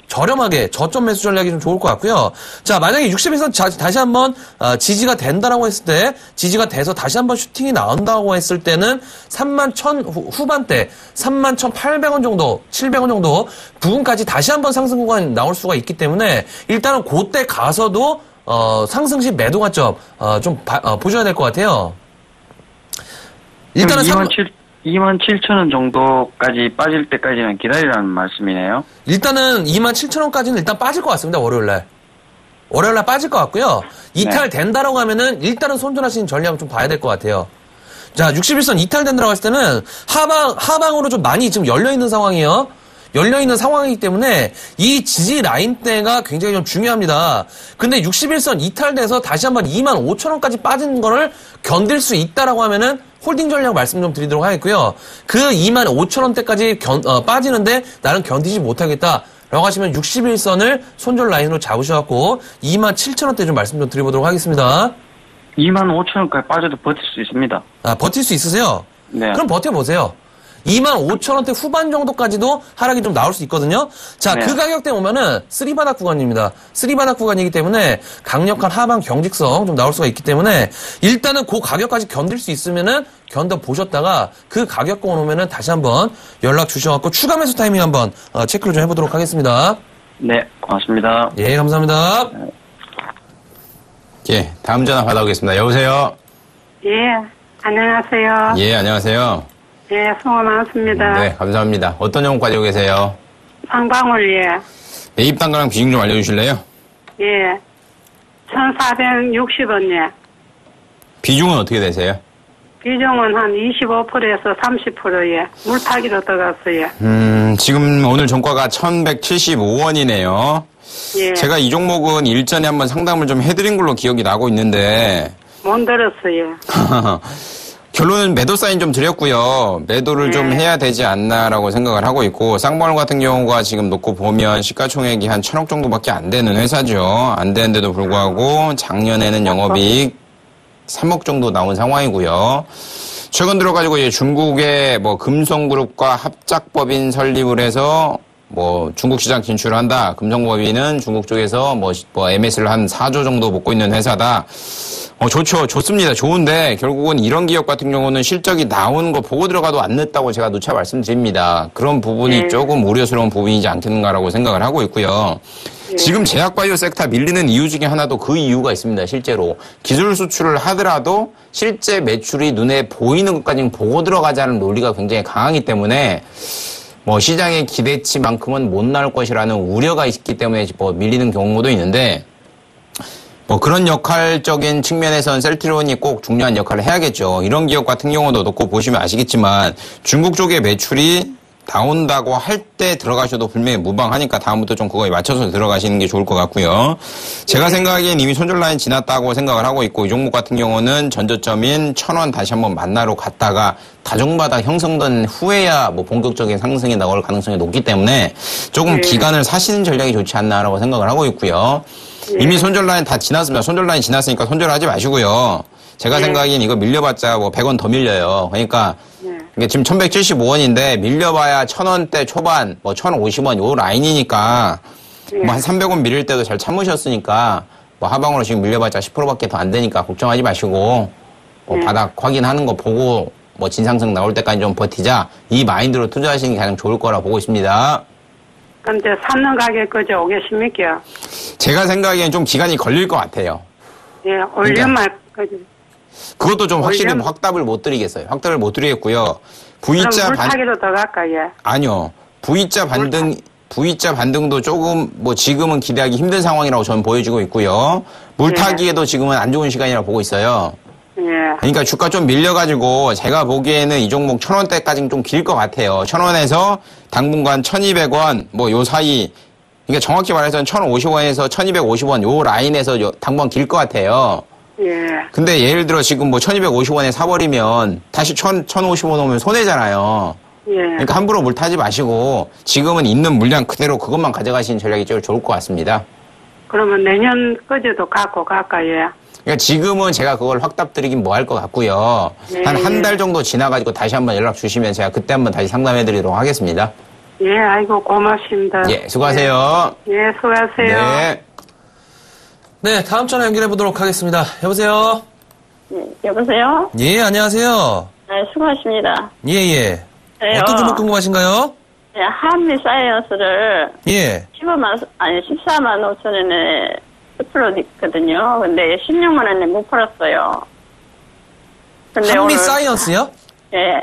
저렴하게 저점 매수 전략이 좀 좋을 것 같고요. 자 만약에 60에서 다시 한번 지지가 된다라고 했을 때 지지가 돼서 다시 한번 슈팅이 나온다고 했을 때는 31,000 후반대 31,800원 정도 700원 정도 부분까지 다시 한번 상승 구간 나올 수가 있기 때문에 일단은 그때 가서도 상승 시 매도 관점 좀 보셔야 될 것 같아요. 일단은 27,000원 정도까지 빠질 때까지는 기다리라는 말씀이네요. 일단은 27,000원까지는 일단 빠질 것 같습니다. 월요일날 빠질 것 같고요. 이탈된다라고 하면은 일단은 손절하시는 전략을 좀 봐야 될 것 같아요. 자 61선 이탈된다라고 했을 때는 하방으로 좀 많이 지금 열려있는 상황이에요. 열려있는 상황이기 때문에 이 지지 라인대가 굉장히 좀 중요합니다. 근데 61선 이탈돼서 다시 한번 25,000원까지 빠진 거를 견딜 수 있다라고 하면은 홀딩 전략 말씀 좀 드리도록 하겠고요. 그 25,000원대까지 빠지는데 나는 견디지 못하겠다. 라고 하시면 61선을 손절 라인으로 잡으셔갖고 27,000원대 좀 말씀 좀 드려보도록 하겠습니다. 25,000원까지 빠져도 버틸 수 있습니다. 버틸 수 있으세요? 네. 그럼 버텨보세요. 25,000원대 후반 정도까지도 하락이 좀 나올 수 있거든요. 자, 네. 그 가격대 보면은 3바닥 구간입니다. 3바닥 구간이기 때문에 강력한 하방 경직성 좀 나올 수가 있기 때문에 일단은 그 가격까지 견딜 수 있으면은 견뎌 보셨다가 그 가격권 오면은 다시 한번 연락 주셔갖고 추가 매수 타이밍 한번 체크를 좀 해보도록 하겠습니다. 네, 고맙습니다. 예, 감사합니다. 예, 다음 전화 받아보겠습니다. 여보세요? 예, 안녕하세요. 예, 안녕하세요. 예, 수고 많습니다. 네, 감사합니다. 어떤 종목 가지고 계세요? 상방울, 예. 매입 단가랑 비중 좀 알려주실래요? 예. 1,460원, 예. 비중은 어떻게 되세요? 비중은 한 25%에서 30%, 예. 물타기로 들어갔어요. 지금 오늘 종가가 1,175원이네요. 예. 제가 이 종목은 일전에 한번 상담을 좀 해드린 걸로 기억이 나고 있는데, 못 들었어요. 결론은 매도 사인 좀 드렸고요. 매도를 좀 해야 되지 않나라고 생각을 하고 있고, 쌍방울 같은 경우가 지금 놓고 보면 시가총액이 한 1,000억 정도밖에 안 되는 회사죠. 안 되는데도 불구하고 작년에는 영업이익 3억 정도 나온 상황이고요. 최근 들어가지고 이제 중국의 뭐 금성그룹과 합작법인 설립을 해서 뭐 중국 시장 진출을 한다. 금성법인은 중국 쪽에서 뭐 MS를 한 4조 정도 먹고 있는 회사다. 좋죠. 좋습니다. 좋은데 결국은 이런 기업 같은 경우는 실적이 나오는 거 보고 들어가도 안 늦다고 제가 누차 말씀드립니다. 그런 부분이 조금 우려스러운 부분이지 않겠는가라고 생각을 하고 있고요. 지금 제약바이오 섹터 밀리는 이유 중에 하나도 그 이유가 있습니다. 실제로. 기술 수출을 하더라도 실제 매출이 눈에 보이는 것까지는 보고 들어가자는 논리가 굉장히 강하기 때문에 뭐 시장의 기대치만큼은 못 나올 것이라는 우려가 있기 때문에 뭐 밀리는 경우도 있는데 뭐 그런 역할적인 측면에서는 셀트리온이 꼭 중요한 역할을 해야겠죠. 이런 기업 같은 경우도 놓고 보시면 아시겠지만 중국 쪽의 매출이 나온다고 할 때 들어가셔도 분명히 무방하니까 다음부터 좀 그거에 맞춰서 들어가시는 게 좋을 것 같고요. 제가 생각하기엔 이미 손절 라인 지났다고 생각을 하고 있고 이 종목 같은 경우는 전저점인 1,000원 다시 한번 만나러 갔다가 다종바닥 형성된 후에야 뭐 본격적인 상승이 나올 가능성이 높기 때문에 조금 기간을 사시는 전략이 좋지 않나라고 생각을 하고 있고요. 이미 손절 라인 다 지났습니다. 손절 라인 지났으니까 손절하지 마시고요. 제가 생각하기엔 이거 밀려봤자 뭐 100원 더 밀려요. 그러니까 이게 지금 1,175원인데 밀려봐야 1,000원대 초반, 뭐 1,050원 요 라인이니까 뭐 한 300원 밀릴 때도 잘 참으셨으니까 뭐 하방으로 지금 밀려봤자 10%밖에 더 안 되니까 걱정하지 마시고 뭐 바닥 확인하는 거 보고 뭐 진상승 나올 때까지 좀 버티자 이 마인드로 투자하시는 게 가장 좋을 거라 보고 있습니다. 그럼 이제 사는 가격까지 오겠습니까? 제가 생각하기엔 좀 기간이 걸릴 것 같아요. 예, 올려말까지. 그것도 좀 확실히 확답을 못 드리겠어요. 확답을 못 드리겠고요. V자 그럼 물타기로 더 갈까요? 아니요. V자 반등도 조금 뭐 지금은 기대하기 힘든 상황이라고 저는 보여지고 있고요. 물타기에도 지금은 안 좋은 시간이라고 보고 있어요. 예. 그러니까 주가 좀 밀려가지고 제가 보기에는 이 종목 1,000원대까지는 좀 길 것 같아요. 1,000원에서 당분간 1,200원 뭐 요 사이 그러니까 정확히 말해서 1,050원에서 1,250원 요 라인에서 당분간 길 것 같아요. 예. 근데 예를 들어 지금 뭐 1,250원에 사버리면 다시 1,050원 오면 손해잖아요. 예. 그러니까 함부로 물 타지 마시고 지금은 있는 물량 그대로 그것만 가져가시는 전략이 제일 좋을 것 같습니다. 그러면 내년까지도 갖고 갈까요? 그러니까 지금은 제가 그걸 확답 드리긴 뭐 할 것 같고요. 네. 한 달 정도 지나가지고 다시 한번 연락 주시면 제가 그때 한번 다시 상담해 드리도록 하겠습니다. 예, 아이고, 고맙습니다. 예, 수고하세요. 예, 수고하세요. 네. 네, 다음 전화 연결해 보도록 하겠습니다. 여보세요? 여보세요? 예, 안녕하세요. 네, 수고하십니다. 예, 예. 네, 어떤 종목 궁금하신가요? 네, 한미 사이언스를 예. 14만 5천 원에 10% 있거든요. 근데 16만 원에 못 팔았어요. 근데 한미 오늘, 사이언스요? 예.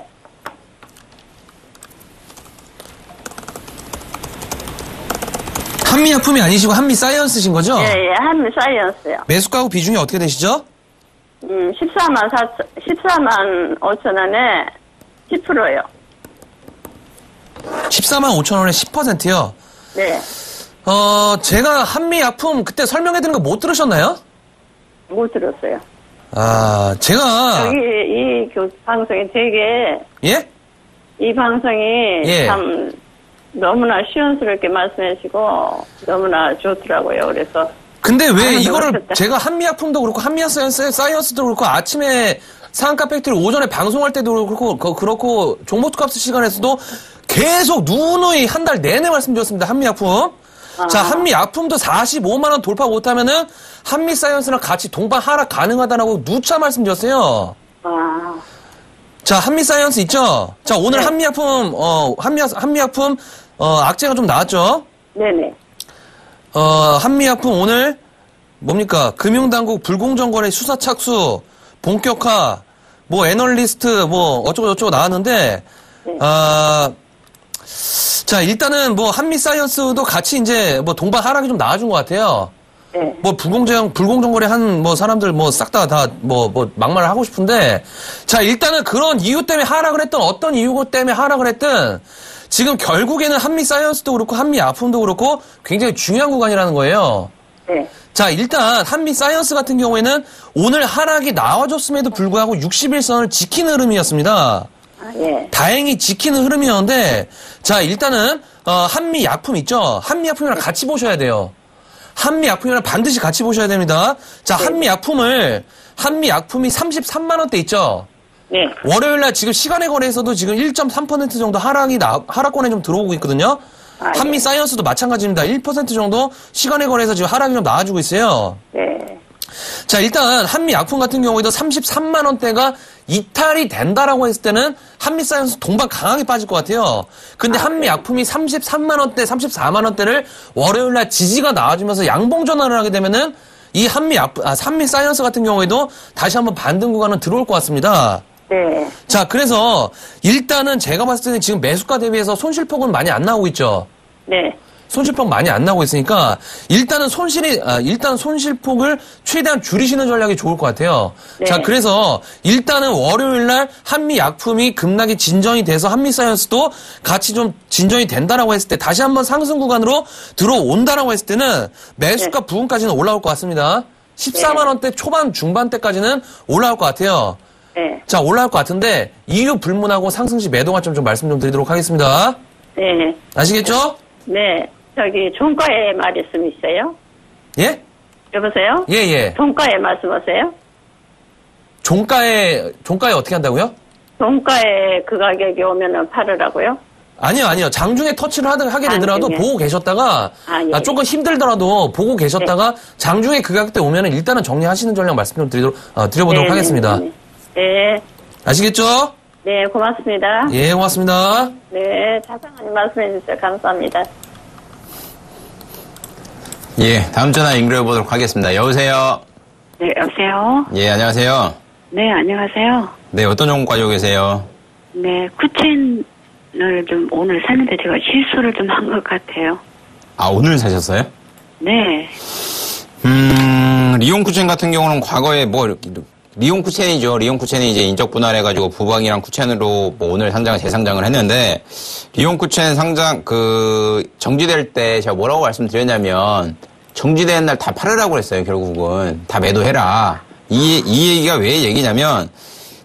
한미약품이 아니시고 한미 사이언스신 거죠? 예, 예, 한미 사이언스요. 매수가하고 비중이 어떻게 되시죠? 14만 5천 원에 10%요. 14만 5천 원에 10%요? 네. 제가 한미약품 그때 설명해드린 거 못 들으셨나요? 못 들었어요. 제가. 여기 이 방송이 되게 예? 이 방송이 예. 참 너무나 시원스럽게 말씀해주시고 너무나 좋더라고요. 그래서 근데 왜 아, 이거를 멋있다. 제가 한미약품도 그렇고 한미사이언스도 그렇고 아침에 상한가 팩트리 오전에 방송할 때도 그렇고 종목투캅스 시간에서도 계속 누누이 한 달 내내 말씀드렸습니다. 한미약품. 자, 한미약품도 45만 원 돌파 못하면은 한미사이언스랑 같이 동반 하락 가능하다라고 누차 말씀드렸어요. 아, 자, 한미사이언스 있죠? 자, 오늘 네. 한미약품 한미약품 악재가 좀 나왔죠? 네네. 한미약품 오늘 뭡니까? 금융당국 불공정 거래 수사 착수, 본격화, 뭐 애널리스트 뭐 어쩌고 저쩌고 나왔는데 네. 자, 일단은 뭐 한미사이언스도 같이 이제 뭐 동반 하락이 좀 나와준 것 같아요. 네. 뭐 불공정 거래 한 뭐 사람들 뭐 싹 다 뭐 막말을 하고 싶은데 자, 일단은 그런 이유 때문에 하락을 했던 어떤 이유 때문에 하락을 했든 지금 결국에는 한미사이언스도 그렇고 한미약품도 그렇고 굉장히 중요한 구간이라는 거예요. 네. 자, 일단 한미사이언스 같은 경우에는 오늘 하락이 나와줬음에도 불구하고 61선을 지키는 흐름이었습니다. 아, 예. 다행히 지키는 흐름이었는데 자, 일단은 한미약품 있죠? 한미약품이랑 같이 보셔야 돼요. 한미약품이랑 반드시 같이 보셔야 됩니다. 자, 한미약품이 33만 원대 있죠? 네. 월요일 날 지금 시간의 거래에서도 지금 1.3% 정도 하락권에 좀 들어오고 있거든요. 아, 예. 한미 사이언스도 마찬가지입니다. 1% 정도 시간의 거래에서 지금 하락이 좀 나와주고 있어요. 네. 자, 일단 한미 약품 같은 경우에도 33만 원대가 이탈이 된다라고 했을 때는 한미 사이언스 동반 강하게 빠질 것 같아요. 근데 한미 약품이 33만 원대, 34만 원대를 월요일 날 지지가 나와주면서 양봉 전환을 하게 되면은 이 한미 사이언스 같은 경우에도 다시 한번 반등 구간은 들어올 것 같습니다. 네. 자, 그래서 일단은 제가 봤을 때는 지금 매수가 대비해서 손실폭은 많이 안 나오고 있죠. 네. 손실폭 많이 안 나오고 있으니까 일단 손실폭을 최대한 줄이시는 전략이 좋을 것 같아요. 네. 자, 그래서 일단은 월요일 날 한미 약품이 급락이 진전이 돼서 한미 사이언스도 같이 좀 진전이 된다라고 했을 때 다시 한번 상승 구간으로 들어온다라고 했을 때는 매수가 부근까지는 올라올 것 같습니다. 14만 원대 초반 중반대까지는 올라올 것 같아요. 네. 자, 올라올 것 같은데 이유 불문하고 상승 시 매도 관점 좀 말씀 좀 드리도록 하겠습니다. 네. 아시겠죠? 네. 저기 종가에 말씀 있어요? 예? 여보세요? 예, 예. 종가에 말씀하세요? 종가에 어떻게 한다고요? 종가에 그 가격이 오면은 팔으라고요? 아니요. 장중에 터치를 하게 되더라도 장중에. 보고 계셨다가, 예. 조금 힘들더라도 보고 계셨다가, 장중에 그 가격대 오면은 일단은 정리하시는 전략 말씀 좀 드려보도록 네, 하겠습니다. 네. 네. 아시겠죠? 네, 고맙습니다. 예, 고맙습니다. 네, 자상한 말씀해 주셔서 감사합니다. 예, 다음 전화 연결해 보도록 하겠습니다. 여보세요? 네, 여보세요? 예, 안녕하세요. 네, 안녕하세요. 네, 어떤 종목 가지고 계세요? 네, 쿠첸을 좀 오늘 샀는데 제가 실수를 좀 한 것 같아요. 아, 오늘 사셨어요? 네. 리온쿠첸 같은 경우는 과거에 리온 쿠첸이죠. 리온 쿠첸이 이제 인적 분할해가지고 부방이랑 쿠첸으로 뭐 오늘 재상장을 했는데, 리온 쿠첸 상장, 정지될 때 제가 뭐라고 말씀드렸냐면, 정지된 날 다 팔으라고 했어요, 결국은. 다 매도해라. 이 얘기가 왜 얘기냐면,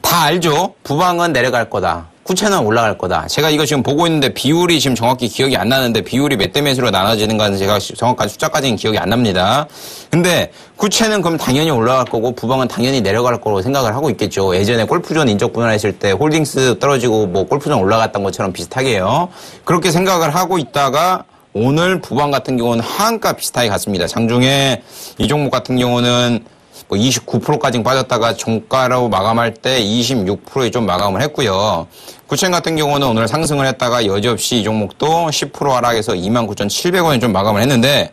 다 알죠? 부방은 내려갈 거다. 쿠첸은 올라갈 거다. 제가 이거 지금 보고 있는데 비율이 지금 정확히 기억이 안 나는데 비율이 몇 대 몇으로 나눠지는 건지 제가 정확한 숫자까지는 기억이 안 납니다. 근데 쿠첸은 그럼 당연히 올라갈 거고 부방은 당연히 내려갈 거라고 생각을 하고 있겠죠. 예전에 골프존 인적 분할했을 때 홀딩스 떨어지고 뭐 골프존 올라갔던 것처럼 비슷하게요. 그렇게 생각을 하고 있다가 오늘 부방 같은 경우는 하한가 비슷하게 갔습니다. 장중에 이 종목 같은 경우는 29%까지 빠졌다가 종가로 마감할 때 26%에 좀 마감을 했고요. 쿠첸 같은 경우는 오늘 상승을 했다가 여지없이 이 종목도 10% 하락해서 29,700원에 좀 마감을 했는데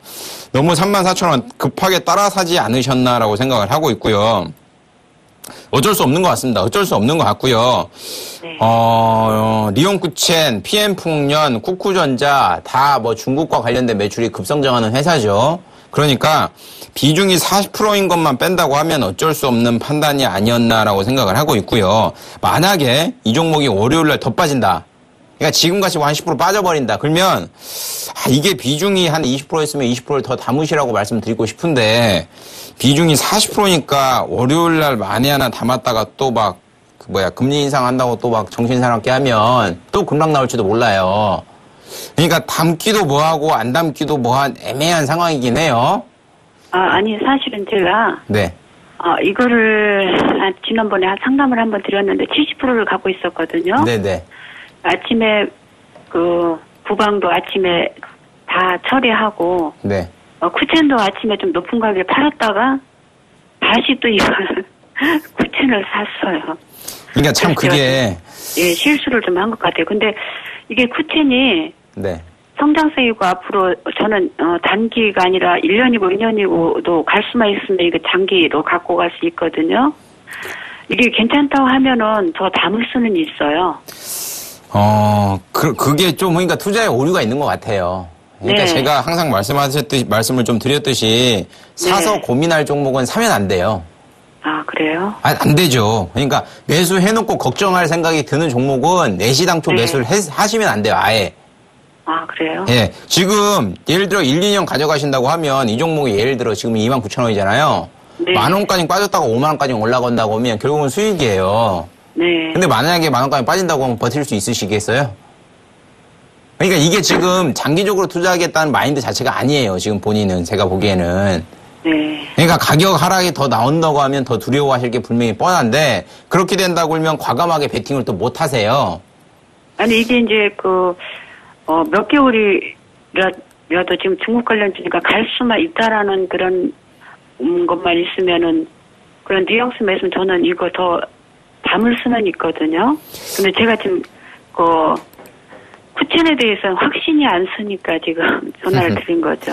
너무 34,000원 급하게 따라 사지 않으셨나라고 생각을 하고 있고요. 어쩔 수 없는 것 같습니다. 어쩔 수 없는 것 같고요. 네. 리온 쿠첸, PM풍년, 쿠쿠전자 다 뭐 중국과 관련된 매출이 급성장하는 회사죠. 그러니까 비중이 40%인 것만 뺀다고 하면 어쩔 수 없는 판단이 아니었나라고 생각을 하고 있고요. 만약에 이 종목이 월요일날 더 빠진다. 그러니까 지금같이 한 10% 빠져버린다. 그러면 이게 비중이 한 20%였으면 20%를 더 담으시라고 말씀드리고 싶은데 비중이 40%니까 월요일날 만에 하나 담았다가 또 막 금리 인상한다고 또 막 정신사납게 하면 또 급락 나올지도 몰라요. 그러니까 담기도 뭐하고 안 담기도 뭐한 애매한 상황이긴 해요. 아니, 사실은 제가. 네. 이거를, 지난번에 상담을 한번 드렸는데 70%를 갖고 있었거든요. 네네. 아침에, 부방도 아침에 다 처리하고. 네. 쿠첸도 아침에 좀 높은 가격에 팔았다가 다시 또 이걸 쿠첸을 샀어요. 그러니까 참 그게. 예, 실수를 좀 한 것 같아요. 근데 이게 쿠첸이. 네. 성장세이고 앞으로 저는 단기가 아니라 1년이고 2년이고도 갈 수만 있으면 이거 장기로 갖고 갈 수 있거든요. 이게 괜찮다고 하면은 더 담을 수는 있어요. 그게 좀 그러니까 투자에 오류가 있는 것 같아요. 그러니까 네. 제가 항상 말씀을 좀 드렸듯이 사서 네. 고민할 종목은 사면 안 돼요. 아, 그래요? 안 되죠. 그러니까 매수해놓고 걱정할 생각이 드는 종목은 내시당초 네. 매수를 하시면 안 돼요. 아예. 아, 그래요? 예. 지금 예를 들어 1, 2년 가져가신다고 하면 이 종목이 예를 들어 지금 29,000원이잖아요. 네. 10,000원까지 빠졌다가 50,000원까지 올라간다고 하면 결국은 수익이에요. 네. 근데 만약에 10,000원까지 빠진다고 하면 버틸 수 있으시겠어요? 그러니까 이게 지금 장기적으로 투자하겠다는 마인드 자체가 아니에요. 지금 본인은 제가 보기에는. 네. 그러니까 가격 하락이 더 나온다고 하면 더 두려워하실 게 분명히 뻔한데 그렇게 된다고 하면 과감하게 베팅을 또 못 하세요. 아니, 이게 이제 몇 개월이라도 지금 중국 관련주니까 갈 수만 있다라는 그런 것만 있으면은 그런 뉘앙스만 있으면 저는 이거 더 담을 수는 있거든요. 근데 제가 지금 쿠첸에 대해서는 확신이 안 서니까 지금 전화를 드린 거죠.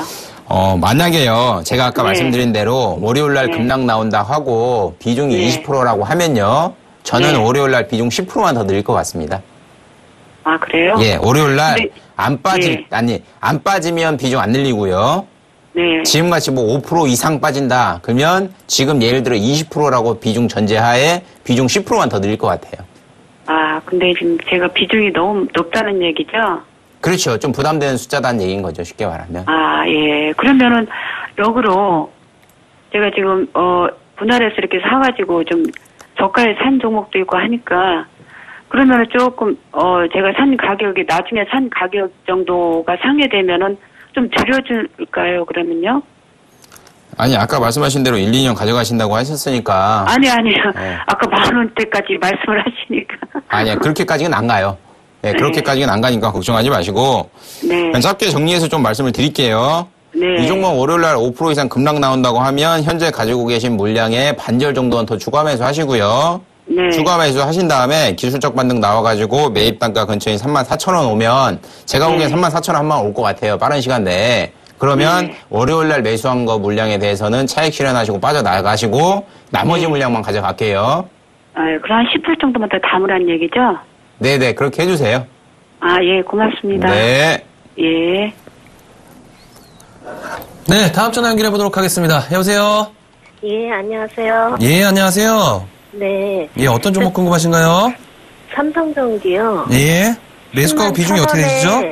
만약에요. 제가 아까 네. 말씀드린 대로 월요일날 네. 급락 나온다 하고 비중이 네. 20%라고 하면요. 저는 네. 월요일날 비중 10%만 더 늘릴 것 같습니다. 아, 그래요? 예, 월요일날 근데- 안 빠지면 비중 안 늘리고요. 네. 지금같이 5% 이상 빠진다. 그러면 지금 예를 들어 20%라고 비중 전제하에 비중 10%만 더 늘릴 것 같아요. 아, 근데 지금 제가 비중이 너무 높다는 얘기죠? 그렇죠. 좀 부담되는 숫자다는 얘기인 거죠. 쉽게 말하면. 아, 예. 그러면은, 역으로, 제가 지금, 분할해서 이렇게 사가지고 좀 저가에 산 종목도 있고 하니까, 그러면은 조금, 제가 산 가격이, 나중에 산 가격 정도가 상회되면은 좀 줄여줄까요, 그러면요? 아니, 아까 말씀하신 대로 1, 2년 가져가신다고 하셨으니까. 아니요. 네. 아까 10,000원대까지 말씀을 하시니까. 아니야, 그렇게까지는 안 가요. 네, 그렇게까지는 안 가니까 걱정하지 마시고. 네. 그냥 짧게 정리해서 좀 말씀을 드릴게요. 네. 이 종목 월요일날 5% 이상 급락 나온다고 하면 현재 가지고 계신 물량의 반절 정도는 더 추가 매수 하시고요. 네. 추가 매수 하신 다음에 기술적 반등 나와가지고 매입 단가 근처에 34,000원 오면 제가 보기엔 34,000원 한 번 올 것 같아요. 빠른 시간 내에. 그러면 월요일날 매수한 거 물량에 대해서는 차익 실현하시고 빠져나가시고 나머지 물량만 가져갈게요. 그럼 한 10% 정도만 더 담으라는 얘기죠? 네네, 그렇게 해주세요. 아, 예, 고맙습니다. 네. 예. 네, 다음 전화 연결해 보도록 하겠습니다. 여보세요? 예, 안녕하세요. 예, 안녕하세요. 네. 예, 어떤 종목 궁금하신가요? 삼성전기요. 예. 매수가하고 비중이 어떻게 되시죠?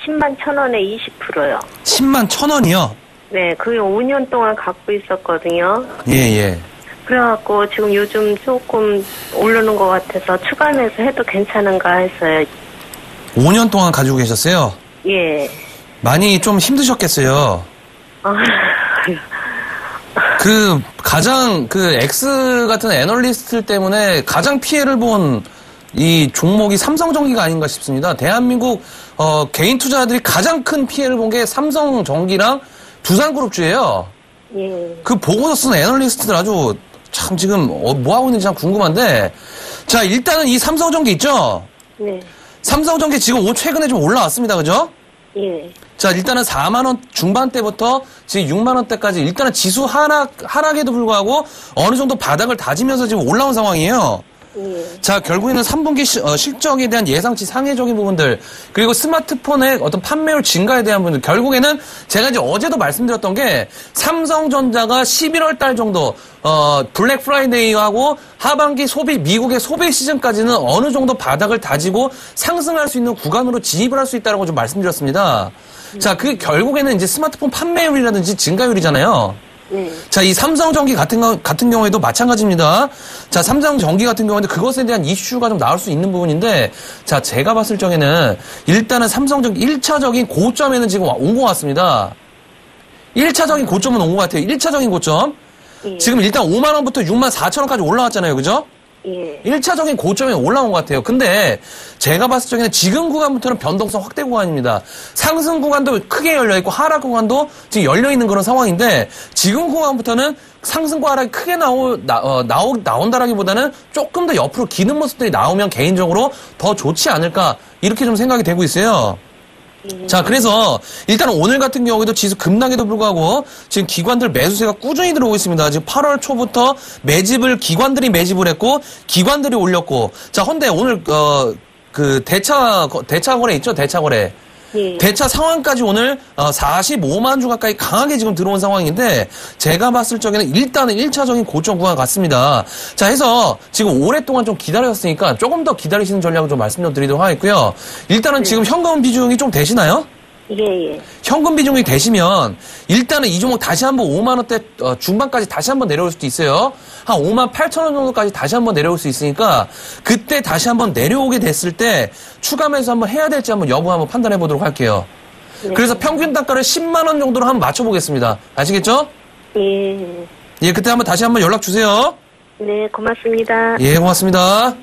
10만 1,000원에 20%요. 10만 1,000원이요? 네, 그게 5년 동안 갖고 있었거든요. 예. 그래갖고 지금 요즘 조금 오르는 것 같아서 추가 매수해도 괜찮은가 했어요. 5년 동안 가지고 계셨어요? 예. 많이 좀 힘드셨겠어요? 가장 X 같은 애널리스트 때문에 가장 피해를 본 이 종목이 삼성전기가 아닌가 싶습니다. 대한민국 개인 투자자들이 가장 큰 피해를 본 게 삼성전기랑 두산그룹주예요. 예. 그 보고서 쓴 애널리스트들 아주 참 지금 뭐 하고 있는지 참 궁금한데, 자 일단은 이 삼성전기 있죠? 네. 삼성전기 지금 최근에 좀 올라왔습니다, 그죠? 예. 자 일단은 4만 원 중반대부터 지금 6만 원대까지 일단은 지수 하락에도 불구하고 어느 정도 바닥을 다지면서 지금 올라온 상황이에요. 예. 자, 결국에는 3분기 실적에 대한 예상치 상회적인 부분들, 그리고 스마트폰의 어떤 판매율 증가에 대한 부분들, 결국에는 제가 이제 어제도 말씀드렸던 게 삼성전자가 11월 달 정도, 블랙 프라이데이하고 하반기 미국의 소비 시즌까지는 어느 정도 바닥을 다지고 상승할 수 있는 구간으로 진입을 할 수 있다고 좀 말씀드렸습니다. 자, 그게 결국에는 이제 스마트폰 판매율이라든지 증가율이잖아요. 네. 자, 이 삼성전기 같은 경우에도 마찬가지입니다. 자, 삼성전기 같은 경우에는 그것에 대한 이슈가 좀 나올 수 있는 부분인데, 자, 제가 봤을 적에는 일단은 삼성전기 1차적인 고점에는 지금 온 것 같습니다. 1차적인 고점은 온 것 같아요. 1차적인 고점. 예. 지금 일단 5만 원부터 6만 4천 원까지 올라왔잖아요. 그죠? 예. 1차적인 고점에 올라온 것 같아요. 근데 제가 봤을 적에는 지금 구간부터는 변동성 확대 구간입니다. 상승 구간도 크게 열려있고 하락 구간도 지금 열려있는 그런 상황인데, 지금 구간부터는 상승과 하락이 크게 나온다라기보다는 조금 더 옆으로 기는 모습들이 나오면 개인적으로 더 좋지 않을까, 이렇게 좀 생각이 되고 있어요. 자, 그래서 일단 오늘 같은 경우에도 지수 급락에도 불구하고 지금 기관들 매수세가 꾸준히 들어오고 있습니다. 지금 8월 초부터 기관들이 매집을 했고 기관들이 올렸고, 자, 헌데 오늘 대차 거래 있죠? 대차 거래. 예. 대차 상황까지 오늘 45만 주 가까이 강하게 지금 들어온 상황인데, 제가 봤을 적에는 일단은 1차적인 고점 구간 같습니다. 자, 해서 지금 오랫동안 좀 기다렸으니까 조금 더 기다리시는 전략을 좀 말씀 좀 드리도록 하겠고요. 일단은 지금 현금 비중이 좀 되시나요? 예. 현금 비중이 되시면 일단은 이 종목 다시 한번 5만 원대 중반까지 다시 한번 내려올 수도 있어요. 한 5만 8천 원 정도까지 다시 한번 내려올 수 있으니까, 그때 다시 한번 내려오게 됐을 때 추가 매수 한번 해야 될지 여부 한번 판단해 보도록 할게요. 네. 그래서 평균 단가를 10만 원 정도로 한번 맞춰 보겠습니다. 아시겠죠? 예. 예, 그때 다시 한번 연락 주세요. 네, 고맙습니다. 예, 고맙습니다.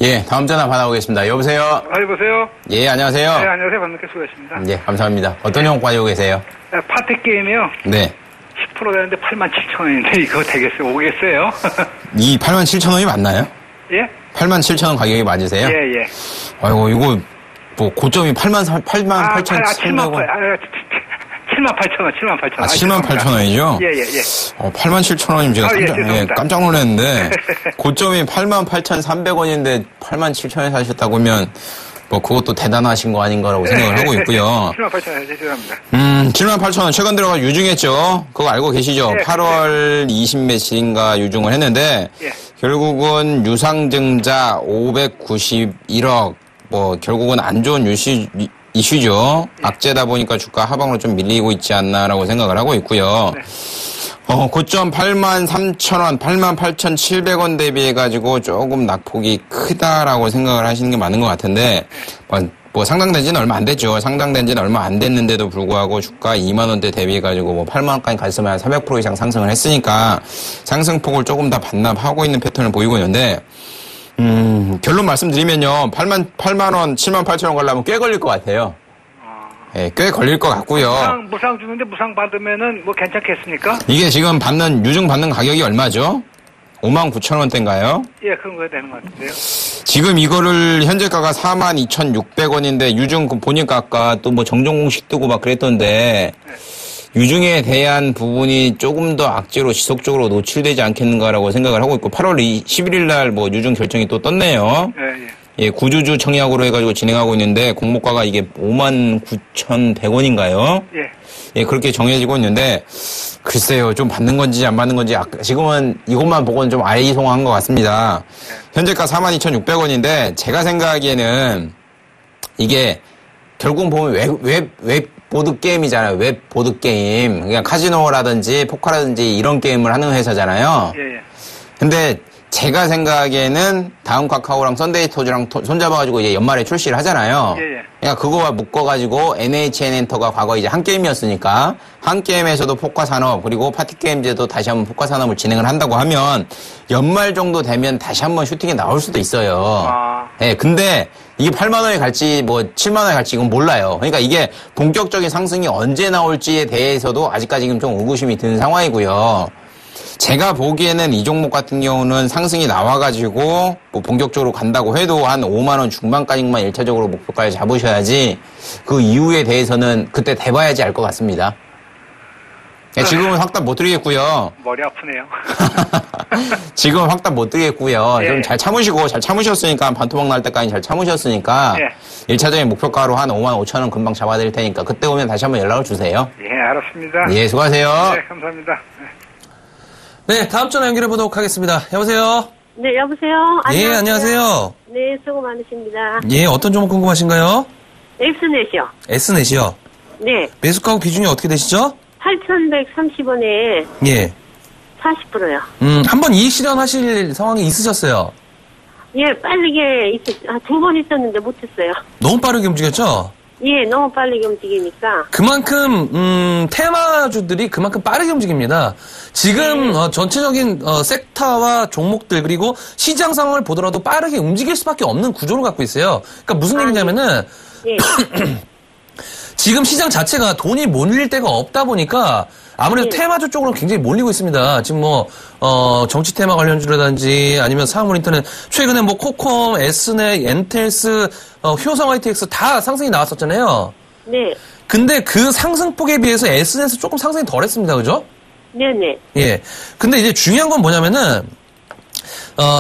예, 다음 전화 받아보겠습니다. 여보세요? 여보세요? 예, 안녕하세요? 네, 안녕하세요. 반갑게 수고하셨습니다. 예, 감사합니다. 어떤 종목 가지고 계세요? 파티 게임이요? 네. 10% 되는데 87,000원인데 이거 되겠어요? 오겠어요? 이 87,000원이 맞나요? 예? 87,000원 가격이 맞으세요? 예. 아이고, 이거, 고점이 88,700원. 78,000원. 아, 78,000원이죠? 예. 87,000원이면 제가 깜짝 놀랐는데, 고점이 88,300원인데 87,000원에 사셨다고 하면, 그것도 대단하신 거 아닌가라고 생각을 하고 있고요. 78,000원, 죄송합니다. 78,000원 최근 들어가 유증했죠? 그거 알고 계시죠? 예, 8월 20며칠인가 유증을 했는데, 예. 결국은 유상증자 591억, 결국은 안 좋은 이슈죠. 악재다 보니까 주가 하방으로 좀 밀리고 있지 않나라고 생각을 하고 있고요. 네. 고점 83,000원, 88,700원 대비해가지고 조금 낙폭이 크다라고 생각을 하시는 게 맞는 것 같은데, 상당된 지는 얼마 안 됐죠. 상당된 지는 얼마 안 됐는데도 불구하고 주가 2만원대 대비해가지고 8만원까지 갔으면 한 400% 이상 상승을 했으니까 상승폭을 조금 더 반납하고 있는 패턴을 보이고 있는데, 결론 말씀드리면요. 8만원, 78,000원 가려면 꽤 걸릴 것 같아요. 예, 꽤 걸릴 것 같고요. 무상 주는데 무상 받으면은 괜찮겠습니까? 이게 지금 유증 받는 가격이 얼마죠? 59,000원대인가요? 예, 그런 거 되는 것 같은데요. 지금 이거를 현재가가 42,600원인데 유증 보니까 아까 또 정정 공식 뜨고 그랬던데, 네. 유증에 대한 부분이 조금 더 악재로 지속적으로 노출되지 않겠는가라고 생각을 하고 있고, 8월 11일 날 유증 결정이 또 떴네요. 예, 구주주 청약으로 해가지고 진행하고 있는데, 공모가가 이게 59,100원인가요? 예, 그렇게 정해지고 있는데, 글쎄요, 좀 받는 건지 안 받는 건지 지금은 이것만 보고는 좀 아이송한 것 같습니다. 현재가 42,600원인데 제가 생각하기에는 이게 결국 보면 웹 보드 게임이잖아요. 웹 보드 게임. 그냥 카지노라든지 포커라든지 이런 게임을 하는 회사잖아요. 예. 근데 제가 생각에는 다음 카카오랑 썬데이토즈랑 손잡아가지고 이제 연말에 출시를 하잖아요. 예. 그러니까 그거와 묶어가지고 NHN 엔터가 과거 이제 한 게임이었으니까 한 게임에서도 포커 산업 그리고 파티 게임즈도 다시 한번 포커 산업을 진행을 한다고 하면 연말 정도 되면 다시 한번 슈팅이 나올 수도 있어요. 네, 근데 이게 8만 원에 갈지 뭐 7만 원에 갈지 이건 몰라요. 그러니까 이게 본격적인 상승이 언제 나올지에 대해서도 아직까지 좀 의구심이 드는 상황이고요. 제가 보기에는 이 종목 같은 경우는 상승이 나와가지고 뭐 본격적으로 간다고 해도 한 5만 원 중반까지만 1차적으로 목표가를 잡으셔야지 그 이후에 대해서는 그때 돼봐야지 알 것 같습니다. 네, 지금은 확답 못 드리겠고요. 머리 아프네요. 지금은 확답 못 드리겠고요. 예. 좀 잘 참으시고 잘 참으셨으니까 반토막 날 때까지 잘 참으셨으니까 예. 1차적인 목표가로 한 5만 5천 원 금방 잡아드릴 테니까 그때 오면 다시 한번 연락을 주세요. 예, 알았습니다. 예, 수고하세요. 네, 감사합니다. 네, 다음 전화 연결해 보도록 하겠습니다. 여보세요? 네, 여보세요? 예, 안녕하세요. 네, 수고 많으십니다. 예, 어떤 종목 궁금하신가요? 엑스넷이요. S넷이요. 네, 매수가하고 비중이 어떻게 되시죠? 8,130원에 예. 40%요. 한번 이익 실현하실 상황이 있으셨어요. 예, 빠르게 두 번 있었는데 못했어요. 너무 빠르게 움직였죠? 예, 너무 빠르게 움직이니까. 그만큼 테마주들이 그만큼 빠르게 움직입니다. 지금 전체적인 섹터와 종목들 그리고 시장 상황을 보더라도 빠르게 움직일 수밖에 없는 구조를 갖고 있어요. 그러니까 무슨 얘기냐면은 예. 지금 시장 자체가 돈이 몰릴 데가 없다 보니까 아무래도 테마주 쪽으로 굉장히 몰리고 있습니다. 지금 정치 테마 관련주라든지 아니면 사모니터는 최근에 코콤, S넷, 엔텔스, 효성 ITX 다 상승이 나왔었잖아요. 네. 근데 그 상승폭에 비해서 S넷은 조금 상승이 덜 했습니다. 그죠? 네네. 예. 근데 이제 중요한 건 뭐냐면은,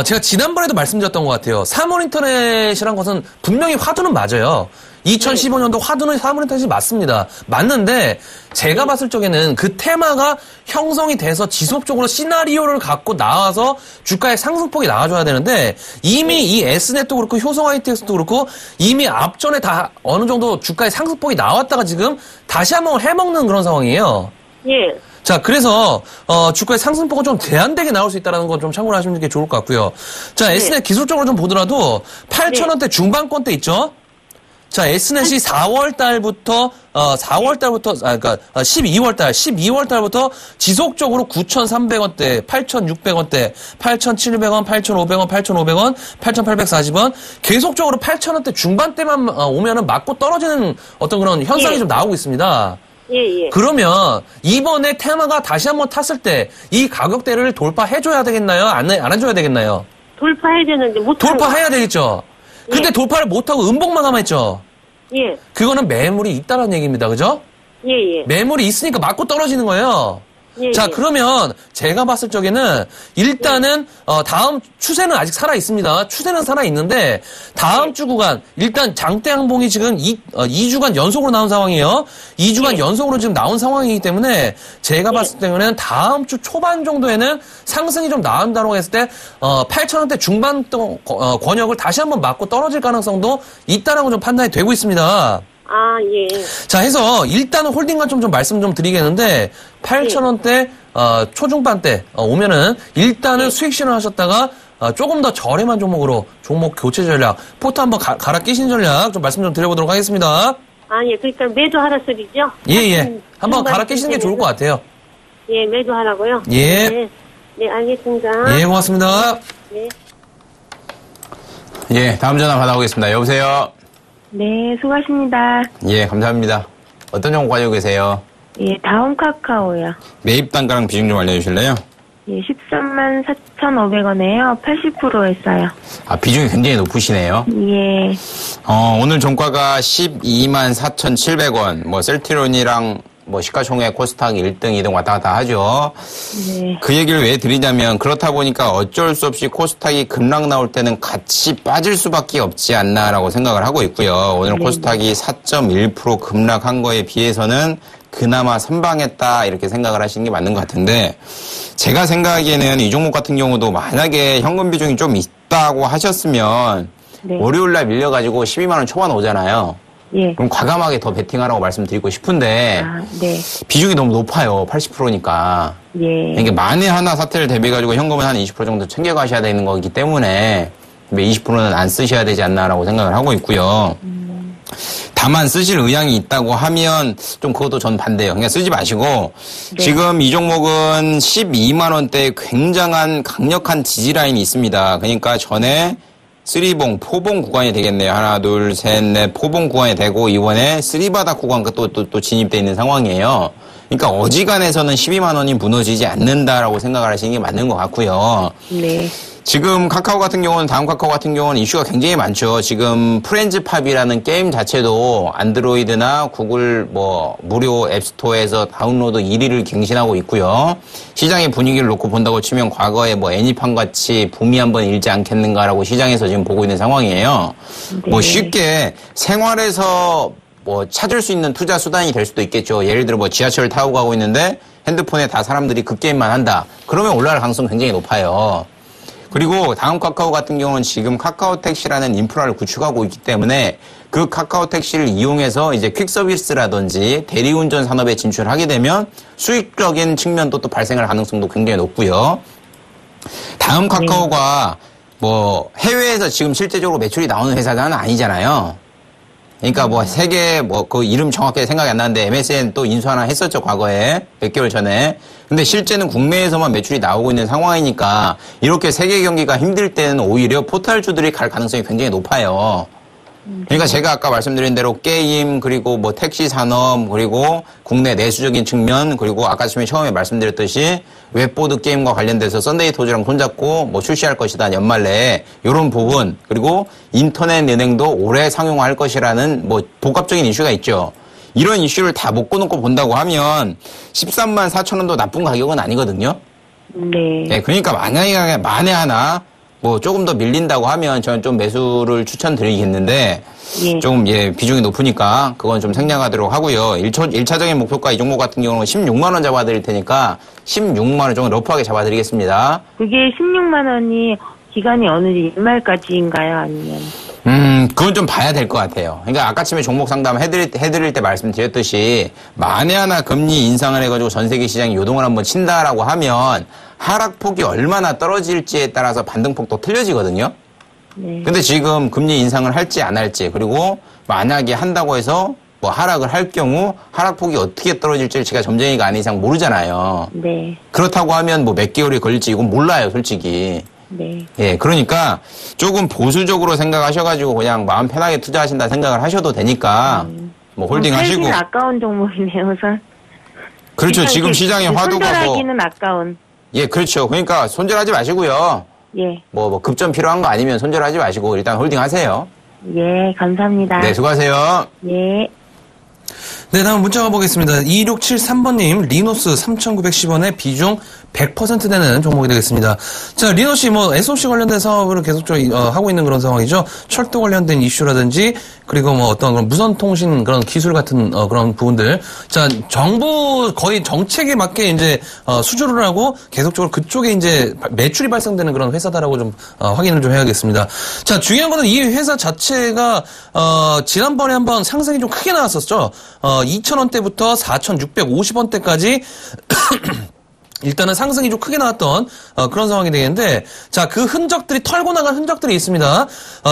제가 지난번에도 말씀드렸던 것 같아요. 사모니터넷이란 것은 분명히 화두는 맞아요. 2015년도 화두는 사모니터넷이 맞습니다. 맞는데 제가 봤을 적에는 그 테마가 형성이 돼서 지속적으로 시나리오를 갖고 나와서 주가의 상승폭이 나와줘야 되는데 이미 이 S넷도 그렇고 효성 ITX도 그렇고 이미 앞전에 다 어느 정도 주가의 상승폭이 나왔다가 지금 다시 한번 해먹는 그런 상황이에요. 예. 자, 그래서 주가의 상승폭은 좀 제한되게 나올 수 있다는 건 좀 참고를 하시는 게 좋을 것 같고요. 자, S넷 기술적으로 좀 보더라도 8,000원대 중반권대 있죠? 자, S넷이 4월 달부터, 그러니까 12월 달부터 지속적으로 9,300원대, 8,600원대, 8,700원, 8,500원, 8,500원, 8,840원, 계속적으로 8,000원대 중반대만 오면은 맞고 떨어지는 어떤 그런 현상이 좀 나오고 있습니다. 예. 그러면 이번에 테마가 다시 한번 탔을 때 이 가격대를 돌파해줘야 되겠나요? 안 해줘야 되겠나요? 돌파해야 되는데 못 돌파해야 되겠죠. 근데 돌파를 못하고 음봉만 남아있죠. 예. 그거는 매물이 있다는 얘기입니다. 그죠? 예. 매물이 있으니까 맞고 떨어지는 거예요. 자, 그러면 제가 봤을 적에는 일단은 다음 추세는 아직 살아 있습니다. 추세는 살아 있는데 다음 주 구간 일단 장대 항봉이 지금 2주간 연속으로 나온 상황이에요. 2주간 연속으로 지금 나온 상황이기 때문에 제가 봤을 때는 다음 주 초반 정도에는 상승이 좀 나온다고 했을 때 8,000원대 중반 권역을 다시 한번 맞고 떨어질 가능성도 있다라고 좀 판단이 되고 있습니다. 아, 예. 자, 해서 일단은 홀딩 관점 좀 말씀 좀 드리겠는데 8,000원대 초중반대 오면은 일단은 수익 실현하셨다가 조금 더 저렴한 종목으로 종목 교체 전략 포트 한번 갈아 끼신 전략 좀 말씀 좀 드려보도록 하겠습니다. 아, 예. 그러니까 매도하라 소리죠? 예. 한번 갈아 끼시는 게 좋을 것 같아요. 예, 매도하라고요? 예. 네, 알겠습니다. 예, 고맙습니다. 네. 예, 다음 전화 받아보겠습니다. 여보세요? 네, 수고하십니다. 예, 감사합니다. 어떤 종목 가지고 계세요? 예, 다음 카카오요. 매입 단가랑 비중 좀 알려주실래요? 예, 13만 4,500원에요. 80% 했어요. 아, 비중이 굉장히 높으시네요. 예. 오늘 종가가 12만 4,700원, 셀트리온이랑 시가총액 코스닥 1등, 2등 왔다 갔다 하죠. 네. 그 얘기를 왜 드리냐면 그렇다 보니까 어쩔 수 없이 코스닥이 급락 나올 때는 같이 빠질 수밖에 없지 않나라고 생각을 하고 있고요. 오늘 코스닥이 4.1% 급락한 거에 비해서는 그나마 선방했다 이렇게 생각을 하시는 게 맞는 것 같은데 제가 생각하기에는 이 종목 같은 경우도 만약에 현금 비중이 좀 있다고 하셨으면 네. 월요일날 밀려가지고 12만 원 초반 오잖아요. 예. 그럼 과감하게 더 베팅하라고 말씀드리고 싶은데 네. 비중이 너무 높아요. 80%니까. 예. 이게 만에 하나 사태를 대비해가지고 현금은 한 20% 정도 챙겨가셔야 되는 거기 때문에 20%는 안 쓰셔야 되지 않나라고 생각을 하고 있고요. 다만 쓰실 의향이 있다고 하면 좀 그것도 전 반대예요. 그냥 쓰지 마시고 네. 지금 이 종목은 12만 원대에 굉장한 강력한 지지라인이 있습니다. 그러니까 전에 3봉, 4봉 구간이 되겠네요. 하나, 둘, 셋, 넷, 4봉 구간이 되고 이번에 3바닥 구간 또 진입되어 있는 상황이에요. 그러니까 어지간해서는 12만 원이 무너지지 않는다라고 생각을 하시는 게 맞는 것 같고요. 네. 지금 카카오 같은 경우는 다음 카카오 같은 경우는 이슈가 굉장히 많죠. 지금 프렌즈팝이라는 게임 자체도 안드로이드나 구글 무료 앱스토어에서 다운로드 1위를 갱신하고 있고요. 시장의 분위기를 놓고 본다고 치면 과거에 애니팡 같이 붐이 한번 일지 않겠는가라고 시장에서 지금 보고 있는 상황이에요. 네. 쉽게 생활에서 찾을 수 있는 투자 수단이 될 수도 있겠죠. 예를 들어 지하철을 타고 가고 있는데 핸드폰에 다 사람들이 그 게임만 한다. 그러면 올라갈 가능성이 굉장히 높아요. 그리고 다음 카카오 같은 경우는 지금 카카오 택시라는 인프라를 구축하고 있기 때문에 그 카카오 택시를 이용해서 이제 퀵 서비스라든지 대리운전 산업에 진출하게 되면 수익적인 측면도 또 발생할 가능성도 굉장히 높고요. 다음 카카오가 해외에서 지금 실제적으로 매출이 나오는 회사는 아니잖아요. 그러니까 세계 그 이름 정확하게 생각이 안 나는데 MSN 또 인수 하나 했었죠, 과거에. 몇 개월 전에. 근데 실제는 국내에서만 매출이 나오고 있는 상황이니까 이렇게 세계 경기가 힘들 때는 오히려 포털주들이 갈 가능성이 굉장히 높아요. 그러니까 제가 아까 말씀드린 대로 게임, 그리고 택시 산업, 그리고 국내 내수적인 측면, 그리고 아까 처음에 말씀드렸듯이 웹보드 게임과 관련돼서 썬데이 토즈랑 손잡고 출시할 것이다, 연말 내에. 요런 부분, 그리고 인터넷 은행도 올해 상용화할 것이라는 복합적인 이슈가 있죠. 이런 이슈를 다 묶어놓고 본다고 하면 13만 4천 원도 나쁜 가격은 아니거든요. 네. 그러니까 만에 하나 조금 더 밀린다고 하면 저는 좀 매수를 추천드리겠는데 좀 비중이 높으니까 그건 좀 생략하도록 하고요. 1차적인 목표가 이 종목 같은 경우는 16만 원 잡아드릴 테니까 16만 원 정도 러프하게 잡아드리겠습니다. 그게 16만 원이 기간이 어느 연말까지인가요? 아니면? 그건 좀 봐야 될 것 같아요. 그러니까 아까쯤에 종목 상담 해드릴 때 말씀드렸듯이 만에 하나 금리 인상을 해가지고 전 세계 시장이 요동을 한번 친다라고 하면 하락폭이 얼마나 떨어질지에 따라서 반등폭도 틀려지거든요. 네. 근데 지금 금리 인상을 할지 안 할지, 그리고 만약에 한다고 해서 하락을 할 경우 하락폭이 어떻게 떨어질지 제가 점쟁이가 아닌 이상 모르잖아요. 네. 그렇다고 하면 몇 개월이 걸릴지 이건 몰라요, 솔직히. 네. 그러니까 조금 보수적으로 생각하셔가지고 그냥 마음 편하게 투자하신다 생각을 하셔도 되니까 홀딩 하시고. 아까운 종목이네요, 우선. 그렇죠. 지금 시장의 화두가 손절하기는 아까운. 그렇죠. 그러니까 손절하지 마시고요. 급전 필요한 거 아니면 손절하지 마시고 일단 홀딩 하세요. 감사합니다. 네, 수고하세요. 네, 다음 문자 가보겠습니다. 2673번님, 리노스 3,910원에 비중 100% 되는 종목이 되겠습니다. 자, 리노씨 SOC 관련된 사업을 계속적으로 하고 있는 그런 상황이죠. 철도 관련된 이슈라든지, 그리고 어떤 그런 무선통신 그런 기술 같은 그런 부분들. 자, 정부 거의 정책에 맞게 이제 수주를 하고 계속적으로 그쪽에 이제 매출이 발생되는 그런 회사다라고 좀 확인을 좀 해야겠습니다. 자, 중요한 거는 이 회사 자체가 지난번에 한번 상승이 좀 크게 나왔었죠. 2,000원대부터 4,650원대까지 일단은 상승이 좀 크게 나왔던 그런 상황이 되겠는데, 자, 그 흔적들이 털고 나간 흔적들이 있습니다.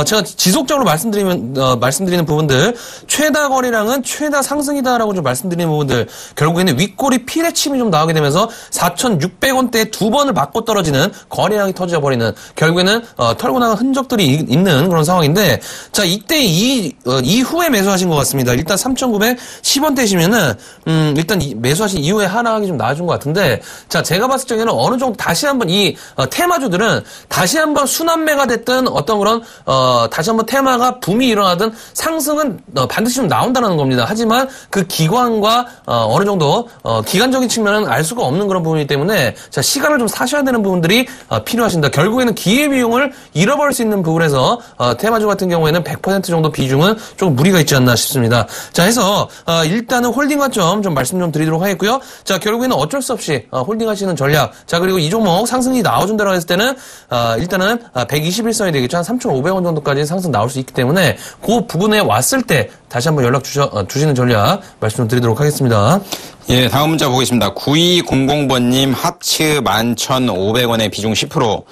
제가 지속적으로 말씀드리는 부분들, 최다 거래량은 최다 상승이다라고 좀 말씀드리는 부분들, 결국에는 윗꼬리 피레침이 좀 나오게 되면서 4,600원대에 두 번을 맞고 떨어지는 거래량이 터져버리는, 결국에는 털고 나간 흔적들이 있는 그런 상황인데, 자, 이때 이후에 매수하신 것 같습니다. 일단 3,910원대시면은 일단 매수하신 이후에 하락이 좀 나아진 것 같은데, 자, 자, 제가 봤을 적에는 어느 정도 다시 한번 이 테마주들은 다시 한번 순환매가 됐든 어떤 그런 다시 한번 테마가 붐이 일어나든 상승은 반드시 좀 나온다는 겁니다. 하지만 그 기관과 어느 정도 기간적인 측면은 알 수가 없는 그런 부분이기 때문에 자, 시간을 좀 사셔야 되는 부분들이 필요하십니다. 결국에는 기회비용을 잃어버릴 수 있는 부분에서 테마주 같은 경우에는 100% 정도 비중은 조금 무리가 있지 않나 싶습니다. 자, 해서 일단은 홀딩 관점 좀 말씀 좀 드리도록 하겠고요. 자, 결국에는 어쩔 수 없이 홀딩 하시는 전략. 자, 그리고 이 종목 상승이 나와준다고 했을 때는 일단은 121선이 되겠죠. 한 3,500원 정도까지 상승 나올 수 있기 때문에 그 부분에 왔을 때 다시 한번 연락 주시는 전략 말씀 좀 드리도록 하겠습니다. 예, 다음 문자 보겠습니다. 9200번님 하츠 11,500원에 비중 10%.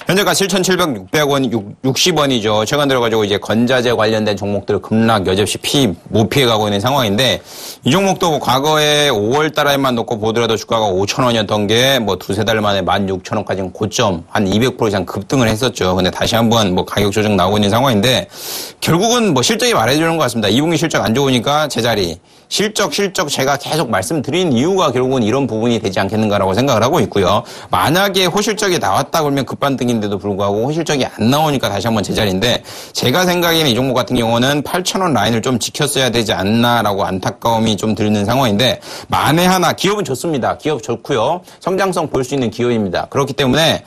현재가 7,700원, 60원이죠. 최근 들어가지고 이제 건자재 관련된 종목들 급락 여접시 못 피해가고 있는 상황인데 이 종목도 과거에 5월 달에만 놓고 보더라도 주가가 5,000원이었던 게 뭐 두세 달 만에 16,000원까지 고점 한 200% 이상 급등을 했었죠. 근데 다시 한번 뭐 가격 조정 나오고 있는 상황인데 결국은 뭐 실적이 말해주는 것 같습니다. 2분기 실적 안 좋으니까 제자리. 실적 제가 계속 말씀드린 이유가 결국은 이런 부분이 되지 않겠는가라고 생각을 하고 있고요. 만약에 호실적이 나왔다 그러면 급반등인데도 불구하고 호실적이 안 나오니까 다시 한번 제자리인데 제가 생각에는 이 종목 같은 경우는 8,000원 라인을 좀 지켰어야 되지 않나라고 안타까움이 좀 드는 상황인데 만에 하나 기업은 좋습니다. 기업 좋고요. 성장성 볼 수 있는 기업입니다. 그렇기 때문에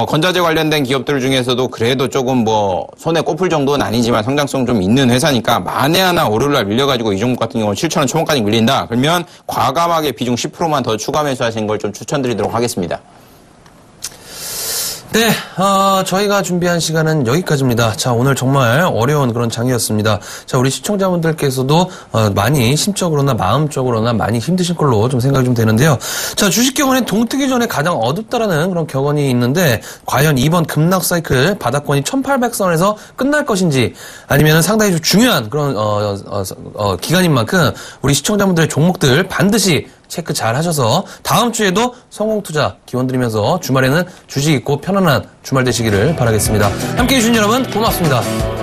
건자재 관련된 기업들 중에서도 그래도 조금 뭐 손에 꼽을 정도는 아니지만 성장성 좀 있는 회사니까 만에 하나 월요일날 밀려가지고 이 종목 같은 경우는 7,000원 초반까지 밀린다. 그러면 과감하게 비중 10%만 더 추가 매수하시는 걸 좀 추천드리도록 하겠습니다. 네, 저희가 준비한 시간은 여기까지입니다. 자, 오늘 정말 어려운 그런 장이었습니다. 자, 우리 시청자분들께서도 많이 심적으로나 마음적으로나 많이 힘드실 걸로 좀 생각이 좀 되는데요. 자, 주식 격언에 동뜨기 전에 가장 어둡다라는 그런 격언이 있는데 과연 이번 급락 사이클 바닥권이 1800선에서 끝날 것인지 아니면 상당히 좀 중요한 그런 기간인 만큼 우리 시청자분들의 종목들 반드시 체크 잘 하셔서 다음 주에도 성공 투자 기원 드리면서 주말에는 주식 있고 편안한 주말 되시기를 바라겠습니다. 함께해 주신 여러분 고맙습니다.